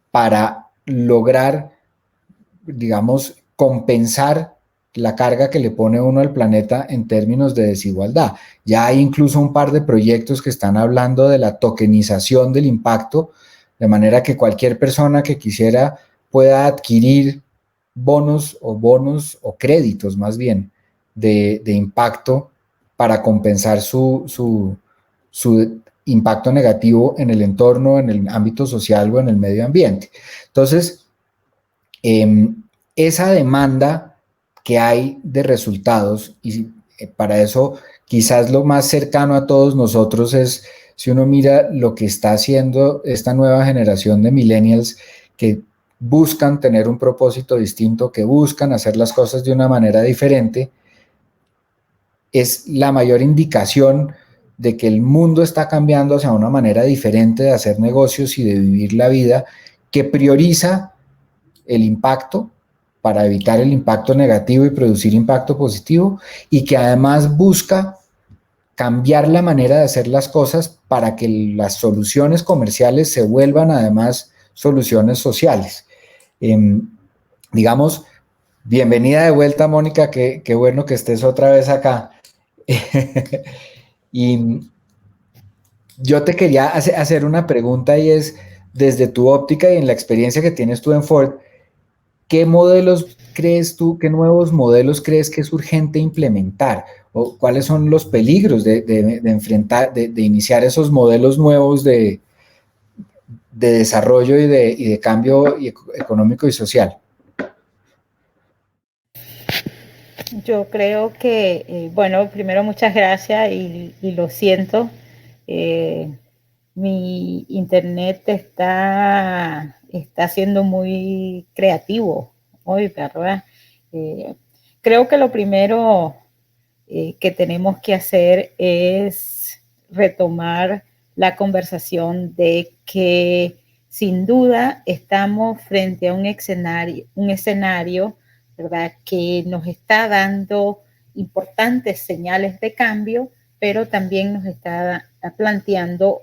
para lograr, digamos, compensar la carga que le pone uno al planeta en términos de desigualdad. Ya hay incluso un par de proyectos que están hablando de la tokenización del impacto, de manera que cualquier persona que quisiera pueda adquirir bonos o créditos más bien de impacto para compensar su impacto negativo en el entorno, en el ámbito social o en el medio ambiente. Entonces, esa demanda que hay de resultados, y para eso quizás lo más cercano a todos nosotros es, si uno mira lo que está haciendo esta nueva generación de millennials que buscan tener un propósito distinto, que buscan hacer las cosas de una manera diferente, es la mayor indicación de que el mundo está cambiando hacia una manera diferente de hacer negocios y de vivir la vida, que prioriza el impacto para evitar el impacto negativo y producir impacto positivo, y que además busca cambiar la manera de hacer las cosas para que las soluciones comerciales se vuelvan además soluciones sociales. Digamos, bienvenida de vuelta, Mónica, qué bueno que estés otra vez acá. Y yo te quería hacer una pregunta, y es, desde tu óptica y en la experiencia que tienes tú en Ford, ¿qué modelos crees tú, qué nuevos modelos crees que es urgente implementar? ¿O cuáles son los peligros de enfrentar, de iniciar esos modelos nuevos de desarrollo y de cambio económico y social? Yo creo que, bueno, primero muchas gracias y lo siento. Mi internet está siendo muy creativo hoy, ¿verdad? Creo que lo primero que tenemos que hacer es retomar la conversación de que sin duda estamos frente a un escenario, ¿verdad?, que nos está dando importantes señales de cambio, pero también nos está planteando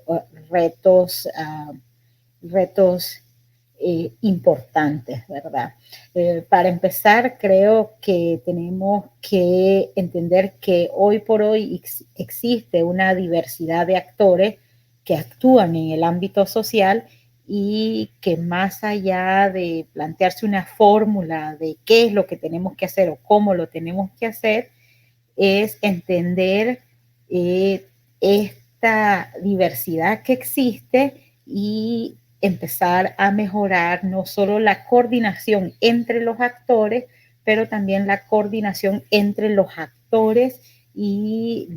retos importantes, ¿verdad? Para empezar, creo que tenemos que entender que hoy por hoy existe una diversidad de actores que actúan en el ámbito social, y que más allá de plantearse una fórmula de qué es lo que tenemos que hacer o cómo lo tenemos que hacer, es entender esta diversidad que existe y empezar a mejorar no solo la coordinación entre los actores, pero también la coordinación entre los actores y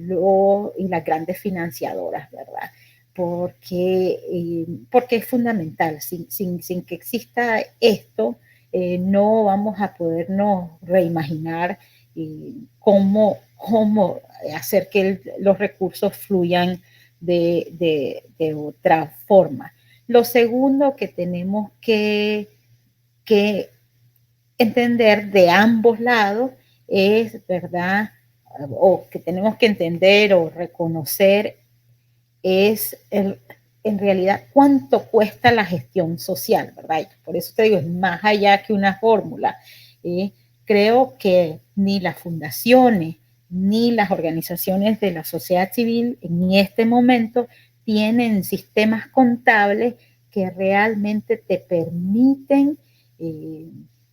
las grandes financiadoras, ¿verdad? Porque es fundamental. Sin que exista esto, no vamos a podernos reimaginar cómo hacer que los recursos fluyan de otra forma. Lo segundo que tenemos que entender de ambos lados es, ¿verdad?, o que tenemos que entender o reconocer es en realidad cuánto cuesta la gestión social, ¿verdad? Por eso te digo, es más allá que una fórmula. Creo que ni las fundaciones ni las organizaciones de la sociedad civil en este momento tienen sistemas contables que realmente te permiten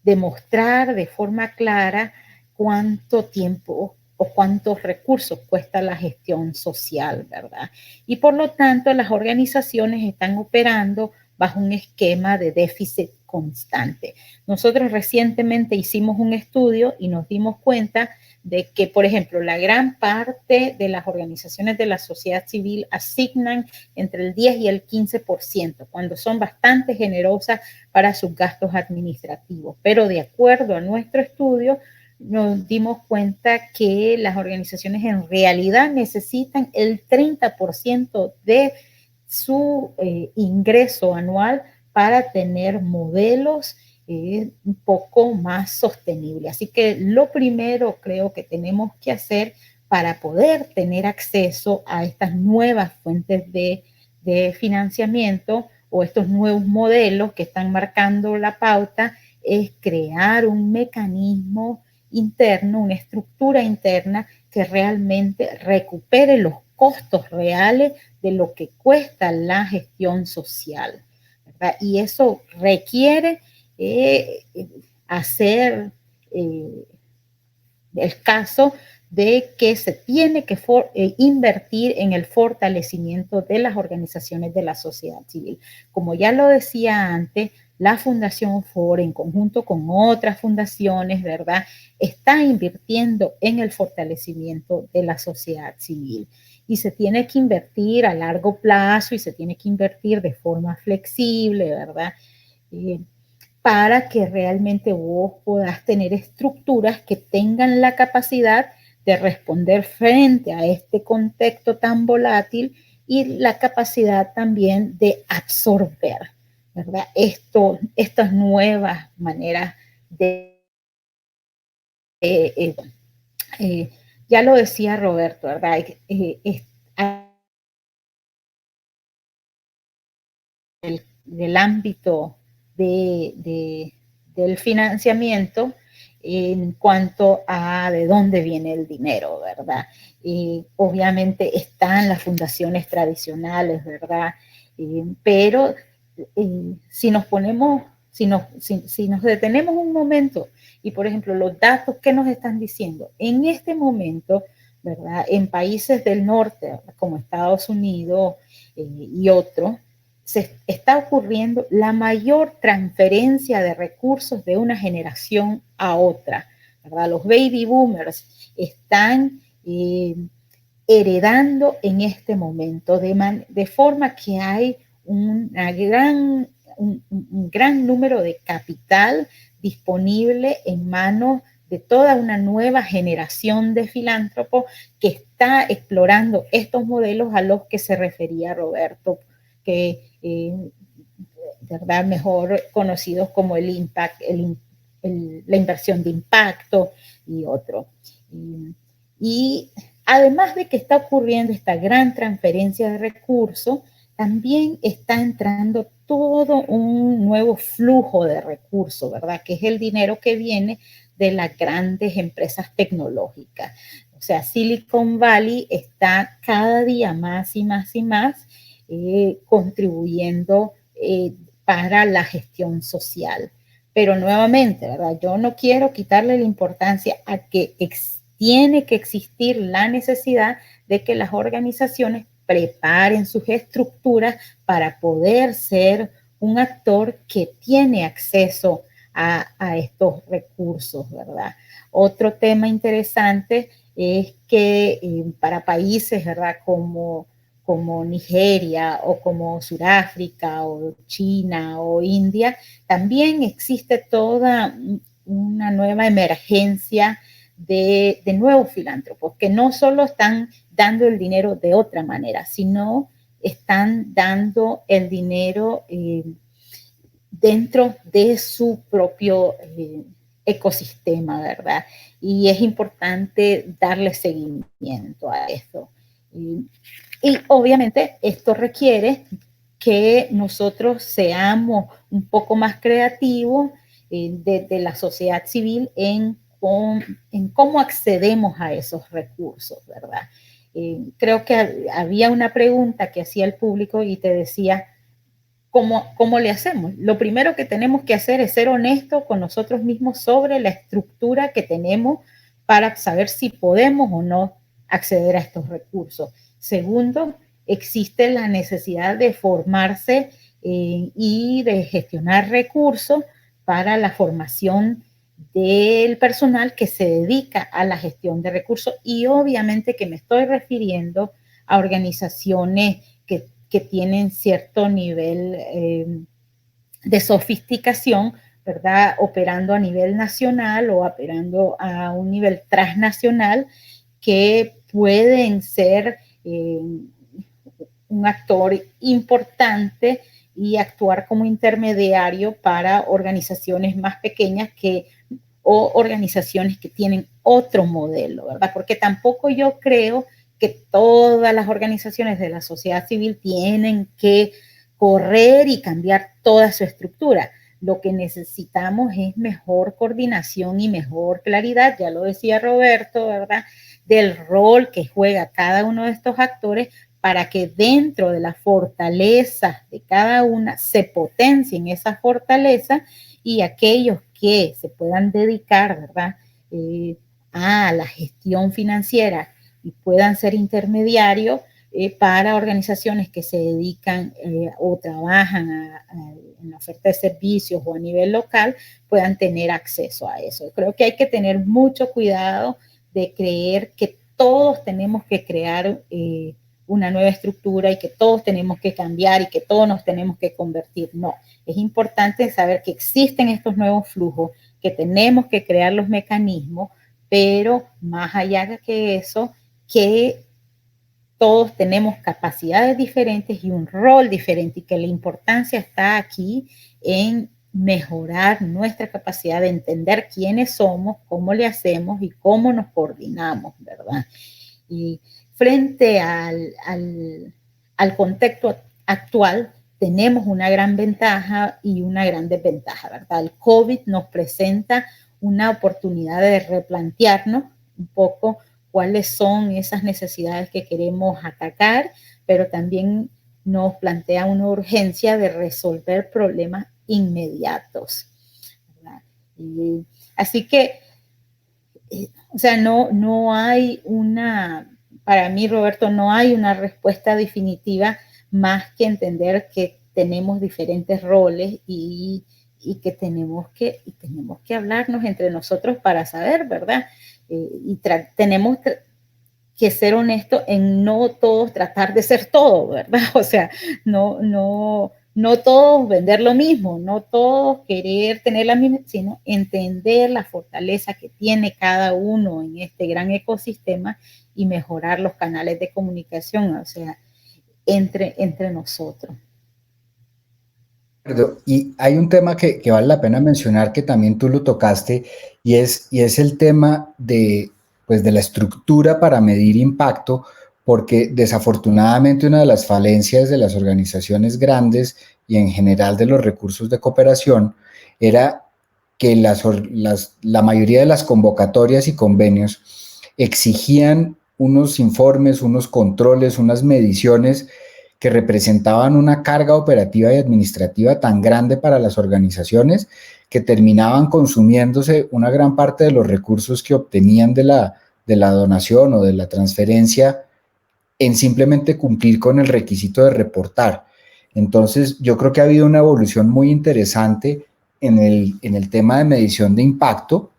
demostrar de forma clara cuánto tiempo o cuántos recursos cuesta la gestión social, ¿verdad? Y por lo tanto, las organizaciones están operando bajo un esquema de déficit constante. Nosotros recientemente hicimos un estudio y nos dimos cuenta de que, por ejemplo, la gran parte de las organizaciones de la sociedad civil asignan entre el 10 y el 15%, cuando son bastante generosas para sus gastos administrativos. Pero de acuerdo a nuestro estudio, nos dimos cuenta que las organizaciones en realidad necesitan el 30% de su ingreso anual para tener modelos un poco más sostenibles. Así que lo primero creo que tenemos que hacer para poder tener acceso a estas nuevas fuentes de financiamiento o estos nuevos modelos que están marcando la pauta es crear un mecanismo interno, una estructura interna que realmente recupere los costos reales de lo que cuesta la gestión social, ¿verdad? Y eso requiere hacer el caso de que se tiene que invertir en el fortalecimiento de las organizaciones de la sociedad civil. Como ya lo decía antes, la Fundación FOR, en conjunto con otras fundaciones, ¿verdad?, está invirtiendo en el fortalecimiento de la sociedad civil. Y se tiene que invertir a largo plazo y se tiene que invertir de forma flexible, ¿verdad?, para que realmente vos puedas tener estructuras que tengan la capacidad de responder frente a este contexto tan volátil y la capacidad también de absorber, ¿verdad?, estas nuevas maneras de ya lo decía Roberto, ¿verdad?, del ámbito del financiamiento en cuanto a de dónde viene el dinero, ¿verdad? Obviamente están las fundaciones tradicionales, ¿verdad? Pero si nos detenemos un momento y, por ejemplo, los datos que nos están diciendo, en este momento, ¿verdad?, en países del norte, como Estados Unidos y otros, se está ocurriendo la mayor transferencia de recursos de una generación a otra, ¿verdad? Los baby boomers están heredando en este momento, de forma que hay un gran número de capital disponible en manos de toda una nueva generación de filántropos que está explorando estos modelos a los que se refería Roberto, que ¿verdad?, mejor conocidos como el impact, la inversión de impacto y otro. Y además de que está ocurriendo esta gran transferencia de recursos, también está entrando todo un nuevo flujo de recursos, ¿verdad?, que es el dinero que viene de las grandes empresas tecnológicas. O sea, Silicon Valley está cada día más y más y más contribuyendo para la gestión social. Pero nuevamente, ¿verdad?, yo no quiero quitarle la importancia a que tiene que existir la necesidad de que las organizaciones preparen sus estructuras para poder ser un actor que tiene acceso a estos recursos, ¿verdad? Otro tema interesante es que para países, ¿verdad?, como Nigeria o como Sudáfrica o China o India, también existe toda una nueva emergencia de nuevos filántropos que no solo están dando el dinero de otra manera, sino están dando el dinero dentro de su propio ecosistema, ¿verdad? Y es importante darle seguimiento a eso. Y obviamente esto requiere que nosotros seamos un poco más creativos de la sociedad civil en cómo accedemos a esos recursos, ¿verdad? Creo que había una pregunta que hacía el público y te decía, ¿cómo le hacemos? Lo primero que tenemos que hacer es ser honestos con nosotros mismos sobre la estructura que tenemos para saber si podemos o no acceder a estos recursos. Segundo, existe la necesidad de formarse y de gestionar recursos para la formación del personal que se dedica a la gestión de recursos y obviamente que me estoy refiriendo a organizaciones que tienen cierto nivel de sofisticación ¿verdad?, operando a nivel nacional o operando a un nivel transnacional, que pueden ser un actor importante y actuar como intermediario para organizaciones más pequeñas o organizaciones que tienen otro modelo, ¿verdad? Porque tampoco yo creo que todas las organizaciones de la sociedad civil tienen que correr y cambiar toda su estructura. Lo que necesitamos es mejor coordinación y mejor claridad, ya lo decía Roberto, ¿verdad?, del rol que juega cada uno de estos actores, para que dentro de la fortaleza de cada una se potencien esas fortalezas, y aquellos que se puedan dedicar, ¿verdad?, a la gestión financiera y puedan ser intermediarios para organizaciones que se dedican o trabajan en la oferta de servicios o a nivel local, puedan tener acceso a eso. Creo que hay que tener mucho cuidado de creer que todos tenemos que crear una nueva estructura y que todos tenemos que cambiar y que todos nos tenemos que convertir. No, es importante saber que existen estos nuevos flujos, que tenemos que crear los mecanismos, pero más allá de que eso, que todos tenemos capacidades diferentes y un rol diferente, y que la importancia está aquí en mejorar nuestra capacidad de entender quiénes somos, cómo le hacemos y cómo nos coordinamos, ¿verdad? Y frente al contexto actual, tenemos una gran ventaja y una gran desventaja, ¿verdad? El COVID nos presenta una oportunidad de replantearnos un poco cuáles son esas necesidades que queremos atacar, pero también nos plantea una urgencia de resolver problemas inmediatos, ¿verdad? Y así que, o sea, no hay una, para mí, Roberto, no hay una respuesta definitiva, más que entender que tenemos diferentes roles y que tenemos que hablarnos entre nosotros para saber, ¿verdad? Y tenemos que ser honestos en no todos tratar de ser todo, ¿verdad? O sea, no todos vender lo mismo, no todos querer tener la misma, sino entender la fortaleza que tiene cada uno en este gran ecosistema y mejorar los canales de comunicación, o sea, entre nosotros. Y hay un tema que vale la pena mencionar, que también tú lo tocaste, y es el tema de la estructura para medir impacto, porque desafortunadamente una de las falencias de las organizaciones grandes y en general de los recursos de cooperación era que la mayoría de las convocatorias y convenios exigían unos informes, unos controles, unas mediciones que representaban una carga operativa y administrativa tan grande para las organizaciones, que terminaban consumiéndose una gran parte de los recursos que obtenían de la donación o de la transferencia en simplemente cumplir con el requisito de reportar. Entonces, yo creo que ha habido una evolución muy interesante en el tema de medición de impacto,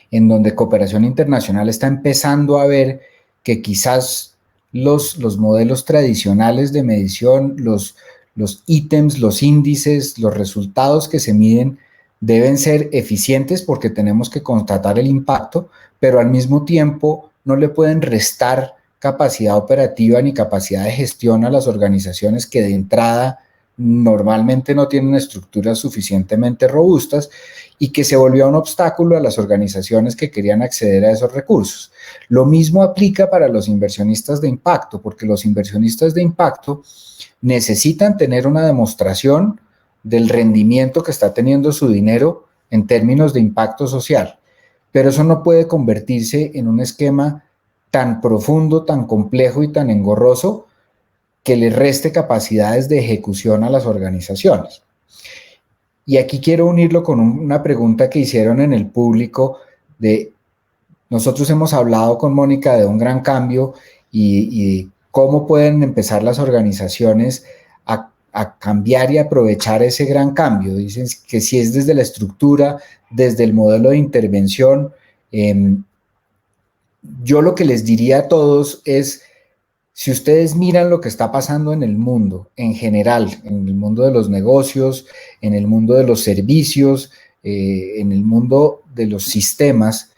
en donde Cooperación Internacional está empezando a ver que quizás los modelos tradicionales de medición, los ítems, los índices, los resultados que se miden deben ser eficientes, porque tenemos que constatar el impacto, pero al mismo tiempo no le pueden restar capacidad operativa ni capacidad de gestión a las organizaciones que de entrada normalmente no tienen estructuras suficientemente robustas, y que se volvió un obstáculo a las organizaciones que querían acceder a esos recursos. Lo mismo aplica para los inversionistas de impacto, porque los inversionistas de impacto necesitan tener una demostración del rendimiento que está teniendo su dinero en términos de impacto social, pero eso no puede convertirse en un esquema tan profundo, tan complejo y tan engorroso que le reste capacidades de ejecución a las organizaciones. Y aquí quiero unirlo con una pregunta que hicieron en el público. Nosotros hemos hablado con Mónica de un gran cambio y cómo pueden empezar las organizaciones a cambiar y aprovechar ese gran cambio. Dicen que si es desde la estructura, desde el modelo de intervención. Yo lo que les diría a todos es, Si ustedes miran lo que está pasando en el mundo en general, en el mundo de los negocios, en el mundo de los servicios, en el mundo de los sistemas,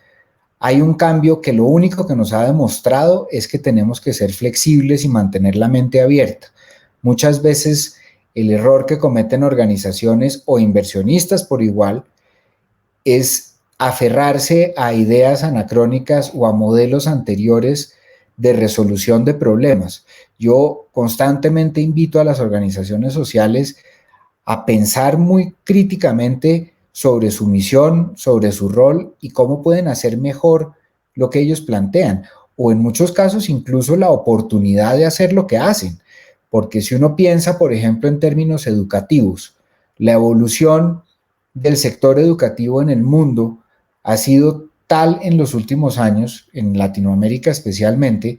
hay un cambio que lo único que nos ha demostrado es que tenemos que ser flexibles y mantener la mente abierta. Muchas veces el error que cometen organizaciones o inversionistas por igual es aferrarse a ideas anacrónicas o a modelos anteriores de resolución de problemas. Yo constantemente invito a las organizaciones sociales a pensar muy críticamente sobre su misión, sobre su rol y cómo pueden hacer mejor lo que ellos plantean, o en muchos casos incluso la oportunidad de hacer lo que hacen, porque si uno piensa, por ejemplo, en términos educativos, la evolución del sector educativo en el mundo ha sido tal en los últimos años, en Latinoamérica especialmente,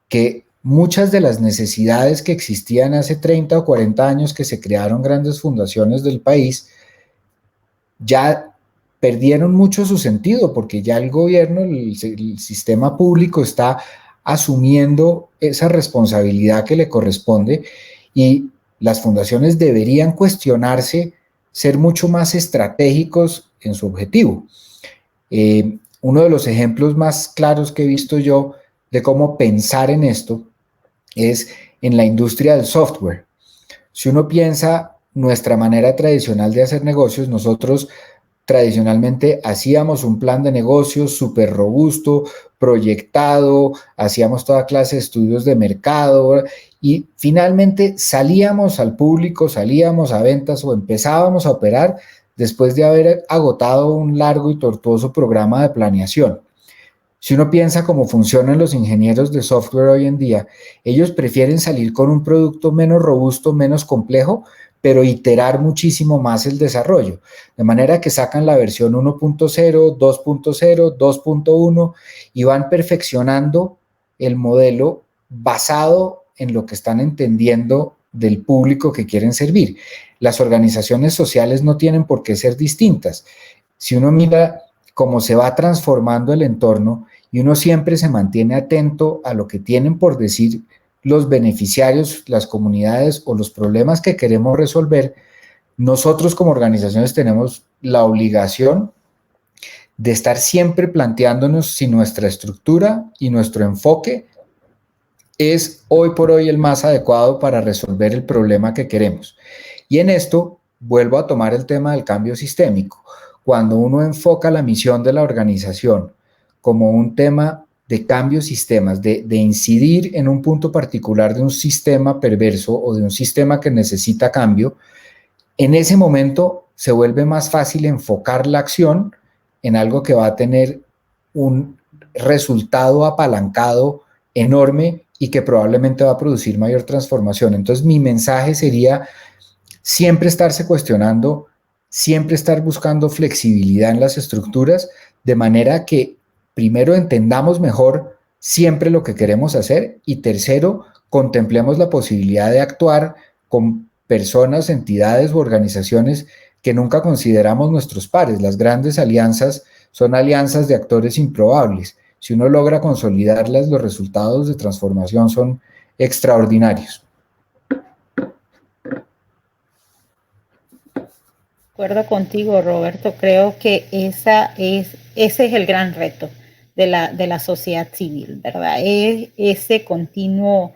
que muchas de las necesidades que existían hace 30 o 40 años que se crearon grandes fundaciones del país, ya perdieron mucho su sentido porque ya el gobierno, el sistema público está asumiendo esa responsabilidad que le corresponde y las fundaciones deberían cuestionarse, ser mucho más estratégicos en su objetivo. Uno de los ejemplos más claros que he visto yo de cómo pensar en esto es en la industria del software. Si uno piensa nuestra manera tradicional de hacer negocios, nosotros tradicionalmente hacíamos un plan de negocios súper robusto, proyectado, hacíamos toda clase de estudios de mercado y finalmente salíamos al público, salíamos a ventas o empezábamos a operar después de haber agotado un largo y tortuoso programa de planeación. Si uno piensa cómo funcionan los ingenieros de software hoy en día, ellos prefieren salir con un producto menos robusto, menos complejo, pero iterar muchísimo más el desarrollo. De manera que sacan la versión 1.0, 2.0, 2.1 y van perfeccionando el modelo basado en lo que están entendiendo del público que quieren servir. Las organizaciones sociales no tienen por qué ser distintas. Si uno mira cómo se va transformando el entorno y uno siempre se mantiene atento a lo que tienen por decir los beneficiarios, las comunidades o los problemas que queremos resolver, nosotros como organizaciones tenemos la obligación de estar siempre planteándonos si nuestra estructura y nuestro enfoque es hoy por hoy el más adecuado para resolver el problema que queremos. Y en esto vuelvo a tomar el tema del cambio sistémico. Cuando uno enfoca la misión de la organización como un tema de cambio de sistemas, de incidir en un punto particular de un sistema perverso o de un sistema que necesita cambio, en ese momento se vuelve más fácil enfocar la acción en algo que va a tener un resultado apalancado enorme y que probablemente va a producir mayor transformación. Entonces mi mensaje sería siempre estarse cuestionando, siempre estar buscando flexibilidad en las estructuras, de manera que primero entendamos mejor siempre lo que queremos hacer y tercero, contemplemos la posibilidad de actuar con personas, entidades u organizaciones que nunca consideramos nuestros pares. Las grandes alianzas son alianzas de actores improbables. Si uno logra consolidarlas, los resultados de transformación son extraordinarios. De acuerdo contigo, Roberto. Creo que ese es el gran reto de la sociedad civil, ¿verdad? Es ese continuo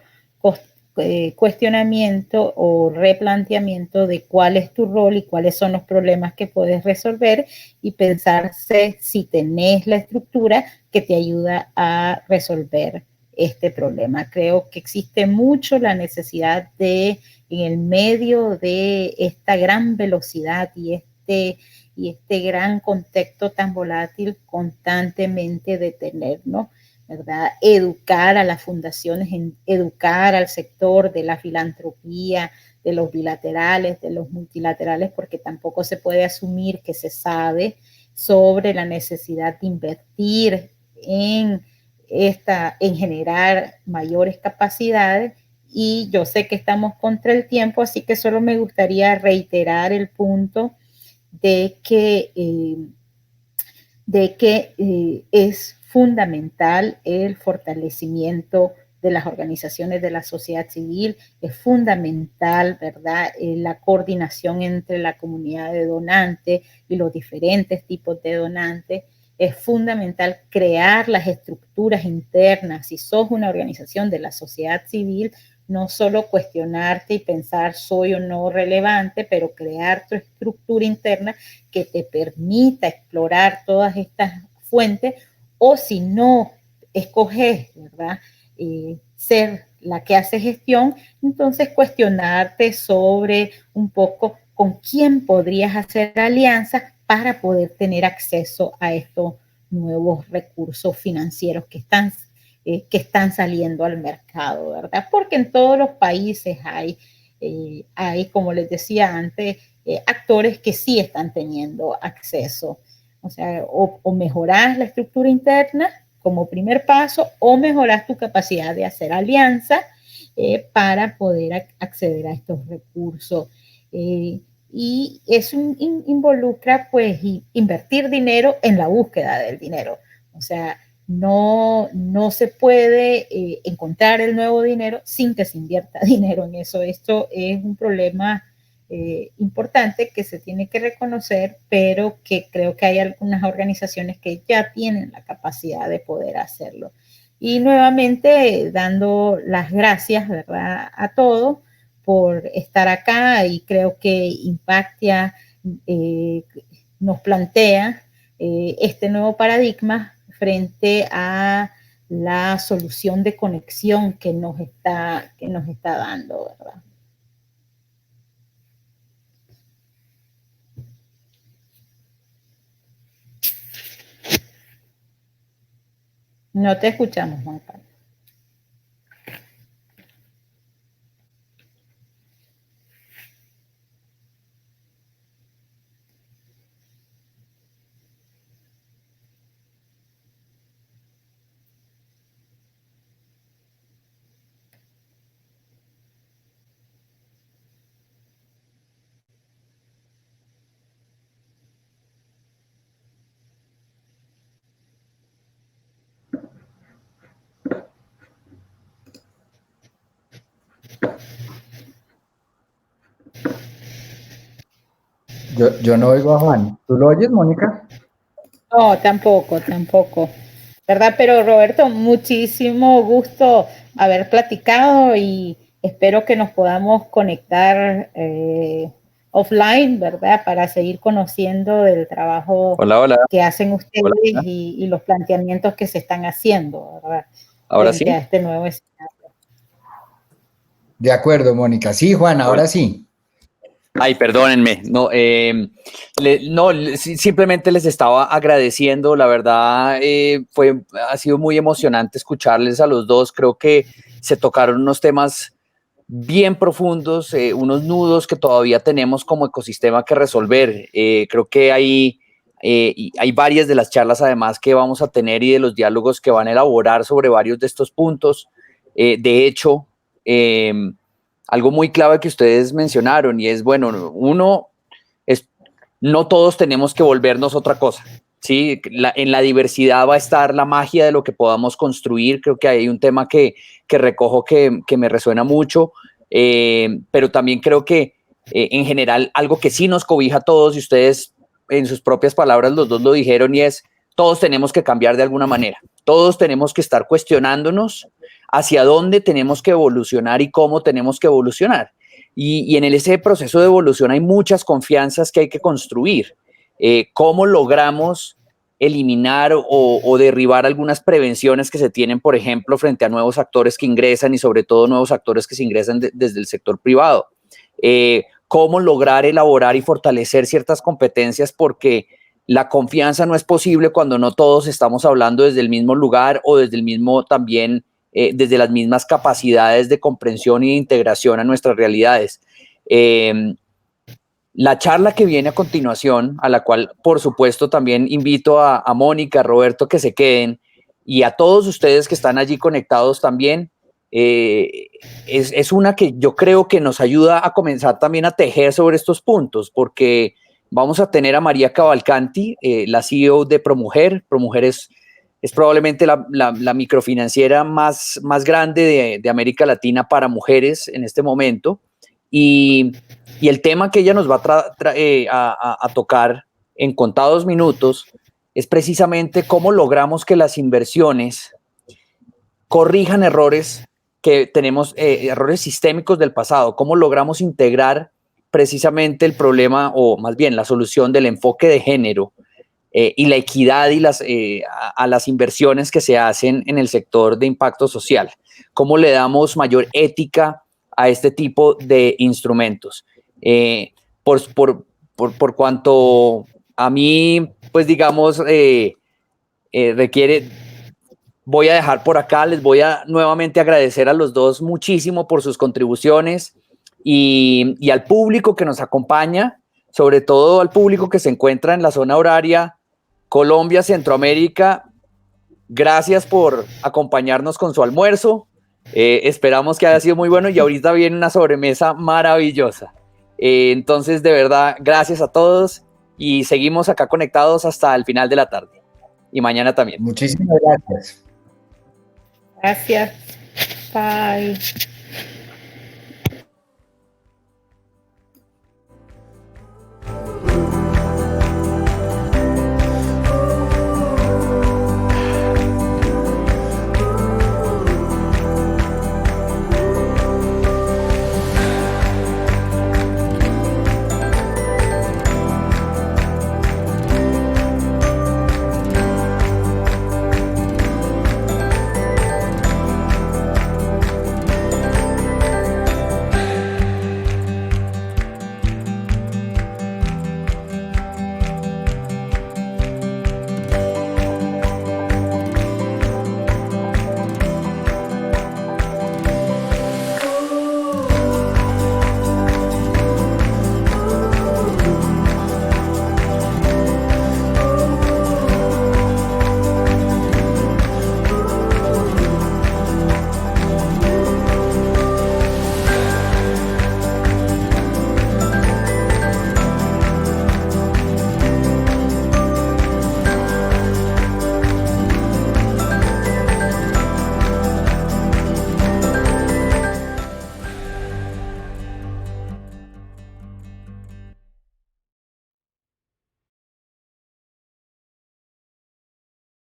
cuestionamiento o replanteamiento de cuál es tu rol y cuáles son los problemas que puedes resolver y pensarse si tenés la estructura que te ayuda a resolver este problema. Creo que existe mucho la necesidad de, en el medio de esta gran velocidad y este gran contexto tan volátil, constantemente detenernos, ¿verdad? Educar a las fundaciones, educar al sector de la filantropía, de los bilaterales, de los multilaterales, porque tampoco se puede asumir que se sabe sobre la necesidad de invertir en generar mayores capacidades. Y yo sé que estamos contra el tiempo, así que solo me gustaría reiterar el punto de que es fundamental el fortalecimiento de las organizaciones de la sociedad civil. Es fundamental, ¿verdad?, la coordinación entre la comunidad de donantes y los diferentes tipos de donantes. Es fundamental crear las estructuras internas. Si sos una organización de la sociedad civil, no solo cuestionarte y pensar soy o no relevante, pero crear tu estructura interna que te permita explorar todas estas fuentes, o si no escoges, ¿verdad?, ser la que hace gestión, entonces cuestionarte sobre un poco con quién podrías hacer alianzas para poder tener acceso a estos nuevos recursos financieros que están saliendo al mercado, ¿verdad? Porque en todos los países hay, como les decía antes, actores que sí están teniendo acceso. O sea, o mejorar la estructura interna como primer paso, o mejorar tu capacidad de hacer alianzas para poder acceder a estos recursos. Y eso involucra, pues, invertir dinero en la búsqueda del dinero. O sea, no se puede encontrar el nuevo dinero sin que se invierta dinero en eso. Esto es un problema importante que se tiene que reconocer, pero que creo que hay algunas organizaciones que ya tienen la capacidad de poder hacerlo. Y nuevamente dando las gracias, ¿verdad?, a todos por estar acá, y creo que Impactia nos plantea este nuevo paradigma frente a la solución de conexión que nos está dando, ¿verdad? No te escuchamos, Juan Carlos. Yo no oigo a Juan. ¿Tú lo oyes, Mónica? No, tampoco. ¿Verdad? Pero Roberto, muchísimo gusto haber platicado y espero que nos podamos conectar offline, ¿verdad? Para seguir conociendo del trabajo que hacen ustedes. Hola. Y los planteamientos que se están haciendo, ¿verdad? Ahora sí. A este nuevo escenario. De acuerdo, Mónica. Sí, Juan, ahora sí. Ay, perdónenme, simplemente les estaba agradeciendo, la verdad ha sido muy emocionante escucharles a los dos. Creo que se tocaron unos temas bien profundos, unos nudos que todavía tenemos como ecosistema que resolver. Creo que hay varias de las charlas además que vamos a tener y de los diálogos que van a elaborar sobre varios de estos puntos. De hecho, algo muy clave que ustedes mencionaron, y es, bueno, no todos tenemos que volvernos otra cosa, ¿sí? En la diversidad va a estar la magia de lo que podamos construir. Creo que hay un tema que recojo que me resuena mucho, pero también creo que en general algo que sí nos cobija a todos, y ustedes en sus propias palabras los dos lo dijeron, y es, todos tenemos que cambiar de alguna manera, todos tenemos que estar cuestionándonos hacia dónde tenemos que evolucionar y cómo tenemos que evolucionar. Y en ese proceso de evolución hay muchas confianzas que hay que construir. ¿Cómo logramos eliminar o derribar algunas prevenciones que se tienen, por ejemplo, frente a nuevos actores que ingresan, y sobre todo nuevos actores que se ingresan desde el sector privado? ¿Cómo lograr elaborar y fortalecer ciertas competencias? Porque la confianza no es posible cuando no todos estamos hablando desde el mismo lugar o desde el mismo también, desde las mismas capacidades de comprensión y de integración a nuestras realidades. La charla que viene a continuación, a la cual por supuesto también invito a Mónica, a Roberto, que se queden, y a todos ustedes que están allí conectados también, es una que yo creo que nos ayuda a comenzar también a tejer sobre estos puntos, porque vamos a tener a María Cavalcanti, la CEO de ProMujer. ProMujer es es probablemente la microfinanciera más grande de América Latina para mujeres en este momento. Y el tema que ella nos va a tocar en contados minutos es precisamente cómo logramos que las inversiones corrijan errores que tenemos, errores sistémicos del pasado, cómo logramos integrar precisamente el problema, o más bien la solución del enfoque de género y la equidad y a las inversiones que se hacen en el sector de impacto social, cómo le damos mayor ética a este tipo de instrumentos. Por cuanto a mí, pues digamos, requiere, voy a dejar por acá, les voy a nuevamente agradecer a los dos muchísimo por sus contribuciones y al público que nos acompaña, sobre todo al público que se encuentra en la zona horaria Colombia, Centroamérica. Gracias por acompañarnos con su almuerzo. Esperamos que haya sido muy bueno y ahorita viene una sobremesa maravillosa. Entonces, de verdad, gracias a todos y seguimos acá conectados hasta el final de la tarde y mañana también. Muchísimas gracias. Gracias. Bye.